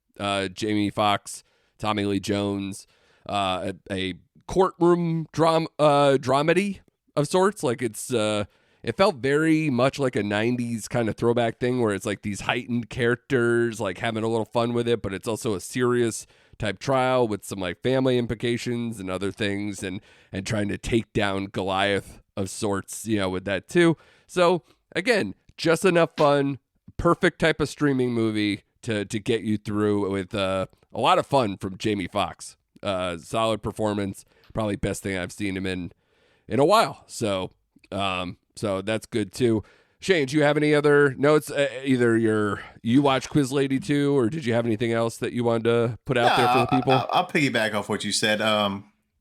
Speaker 3: Jamie Foxx, Tommy Lee Jones, a courtroom dramedy of sorts. Like it felt very much like a 90s kind of throwback thing, where it's like these heightened characters like having a little fun with it, but it's also a serious type trial with some like family implications and other things, and trying to take down Goliath of sorts, with that too. So again, just enough fun, perfect type of streaming movie to get you through with a lot of fun from Jamie Foxx. Solid performance, probably best thing I've seen him in a while. So that's good too. Shane, do you have any other notes? Either you watched Quiz Lady too, or did you have anything else that you wanted to put out there for the people?
Speaker 4: I'll piggyback off what you said.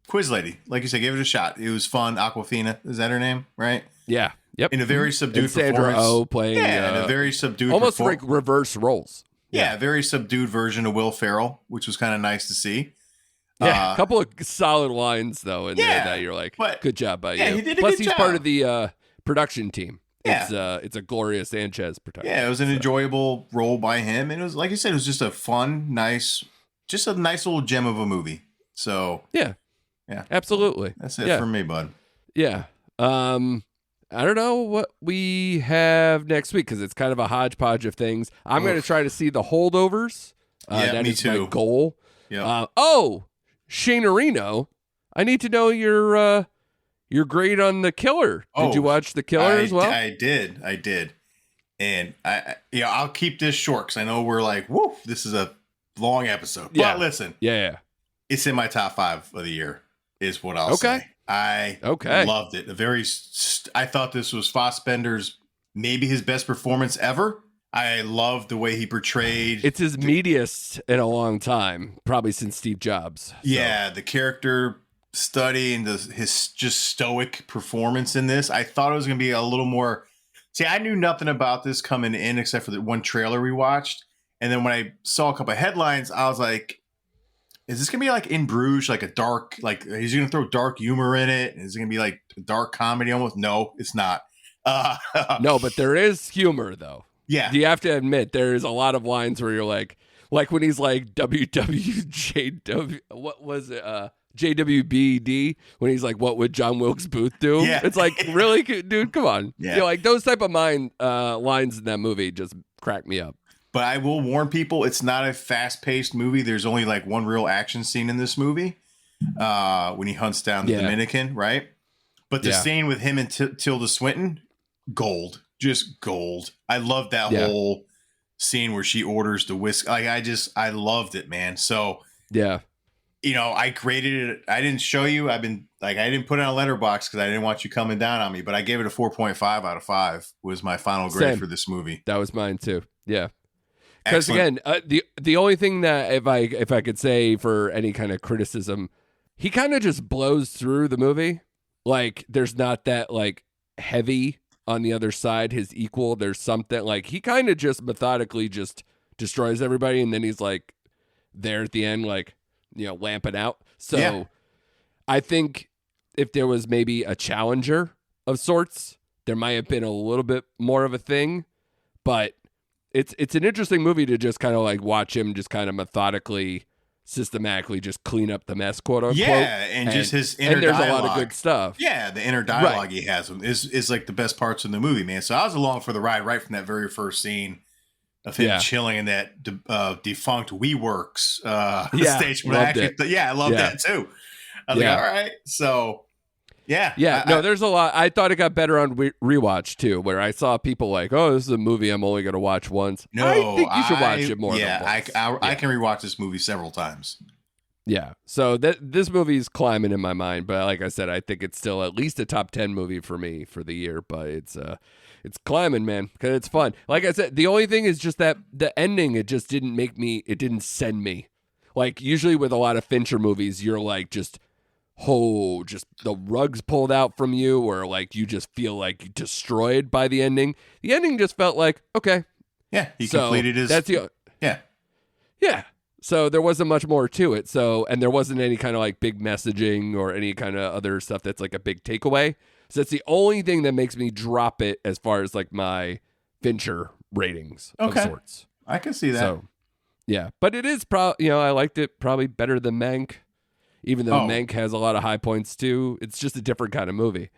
Speaker 4: Quiz Lady, like you said, give it a shot. It was fun. Awkwafina, is that her name? Right?
Speaker 3: Yeah. Yep.
Speaker 4: In a very subdued
Speaker 3: and Sandra
Speaker 4: performance.
Speaker 3: Oh playing
Speaker 4: in a very subdued
Speaker 3: almost like reverse roles.
Speaker 4: Yeah, very subdued version of Will Ferrell, which was kind of nice to see.
Speaker 3: Yeah, a couple of solid lines though in there that you're like, good job by you.
Speaker 4: He did a
Speaker 3: Plus,
Speaker 4: good
Speaker 3: he's
Speaker 4: job.
Speaker 3: part of the production team.
Speaker 4: Yeah.
Speaker 3: It's a Gloria Sanchez production.
Speaker 4: Yeah, it was an enjoyable role by him, and it was like you said, it was just a fun, nice little gem of a movie. So
Speaker 3: yeah, absolutely.
Speaker 4: That's it for me, bud.
Speaker 3: Yeah. I don't know what we have next week because it's kind of a hodgepodge of things. I'm going to try to see The Holdovers. That
Speaker 4: me
Speaker 3: is
Speaker 4: too.
Speaker 3: my goal.
Speaker 4: Yeah.
Speaker 3: Shane Areno, I need to know your grade on The Killer. Did you watch The Killer as well?
Speaker 4: I did. And I'll keep this short because I know we're like, whoa, this is a long episode.
Speaker 3: Yeah.
Speaker 4: But listen,
Speaker 3: it's
Speaker 4: in my top 5 of the year is what I'll say. I loved it. I thought this was Fassbender's maybe his best performance ever. I loved the way he portrayed.
Speaker 3: It's his meatiest in a long time, probably since Steve Jobs. So.
Speaker 4: Yeah, the character study and his just stoic performance in this. I thought it was going to be a little more. See, I knew nothing about this coming in except for the one trailer we watched. And then when I saw a couple of headlines, I was like, is this going to be like In Bruges, like a dark, like he's going to throw dark humor in it? Is it going to be like a dark comedy almost? No, it's not.
Speaker 3: No, but there is humor though.
Speaker 4: Yeah.
Speaker 3: You have to admit there's a lot of lines where you're like when he's like WWJW, what was it? JWBD, when he's like, what would John Wilkes Booth do?
Speaker 4: Yeah.
Speaker 3: It's like, really, dude, come on.
Speaker 4: Yeah.
Speaker 3: You know, like those type of lines in that movie just crack me up.
Speaker 4: But I will warn people, it's not a fast-paced movie. There's only like one real action scene in this movie when he hunts down the Dominican, right? But the scene with him and Tilda Swinton, gold. Just gold. I love that whole scene where she orders the whiskey. Like, I loved it, man. So, I graded it. I didn't show you. I didn't put it on a letterbox because I didn't want you coming down on me, but I gave it a 4.5 out of 5 was my final grade for this movie.
Speaker 3: That was mine too. Yeah. Because again, the only thing that if I could say for any kind of criticism, he kind of just blows through the movie. Like there's not that like heavy on the other side, his equal. There's something like he kind of just methodically just destroys everybody, and then he's like there at the end, like lamping out. So I think if there was maybe a challenger of sorts, there might have been a little bit more of a thing, but. It's an interesting movie to just kind of like watch him just kind of methodically, systematically just clean up the mess, quote unquote.
Speaker 4: Yeah, and just his inner dialogue.
Speaker 3: And there's a lot of good stuff.
Speaker 4: Yeah, the inner dialogue he has is like the best parts in the movie, man. So I was along for the ride right from that very first scene of him chilling in that defunct WeWorks station. I love that too. I was like, all right, so. Yeah.
Speaker 3: There's a lot. I thought it got better on rewatch too, where I saw people like, oh, this is a movie I'm only going to watch once. No, I think you should watch it more than once.
Speaker 4: I can rewatch this movie several times.
Speaker 3: Yeah. So this movie is climbing in my mind, but like I said, I think it's still at least a top 10 movie for me for the year, but it's climbing, man, because it's fun. Like I said, the only thing is just that the ending, it just didn't didn't send me. Like usually with a lot of Fincher movies, you're like just the rug's pulled out from you, or like you just feel like destroyed by the ending. The ending just felt like, okay.
Speaker 4: Yeah, he completed his...
Speaker 3: Yeah. So there wasn't much more to it. And there wasn't any kind of like big messaging or any kind of other stuff that's like a big takeaway. So that's the only thing that makes me drop it as far as like my Fincher ratings of sorts.
Speaker 4: I can see that.
Speaker 3: So, yeah. But it is probably, I liked it probably better than Mank. Even though Mank has a lot of high points too, it's just a different kind of movie.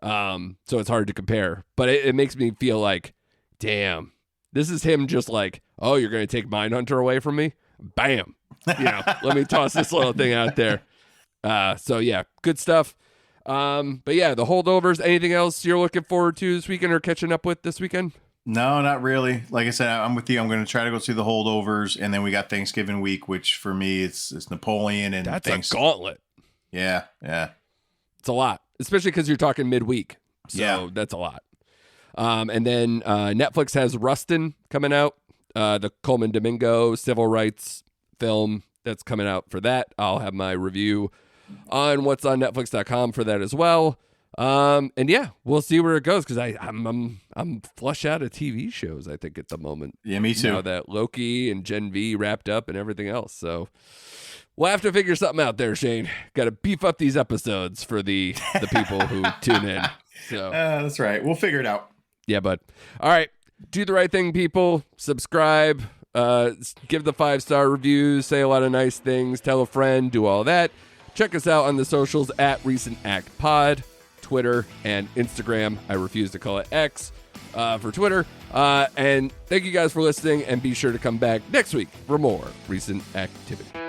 Speaker 3: So it's hard to compare. But it makes me feel like, damn, this is him just like, oh, you're going to take Mindhunter away from me? Bam. Let me toss this little thing out there. So yeah, good stuff. But yeah, The Holdovers. Anything else you're looking forward to this weekend or catching up with this weekend?
Speaker 4: No, not really. Like I said, I'm with you. I'm going to try to go see The Holdovers, and then we got Thanksgiving week, which for me it's Napoleon and
Speaker 3: that's a gauntlet.
Speaker 4: Yeah,
Speaker 3: it's a lot, especially because you're talking midweek. So that's a lot. And then Netflix has Rustin coming out, the Coleman Domingo civil rights film that's coming out for that. I'll have my review on what's on Netflix.com for that as well. And yeah, we'll see where it goes because I'm flush out of TV shows, I think, at the moment.
Speaker 4: Yeah, me too.
Speaker 3: Now that Loki and Gen V wrapped up and everything else. So we'll have to figure something out there, Shane. Got to beef up these episodes for the people who tune in. So
Speaker 4: that's right. We'll figure it out.
Speaker 3: Yeah, bud. All right. Do the right thing, people. Subscribe. Give the 5-star reviews. Say a lot of nice things. Tell a friend. Do all that. Check us out on the socials at Recent Act Pod, Twitter and Instagram. I refuse to call it X for Twitter. And thank you guys for listening. And be sure to come back next week for more recent activity.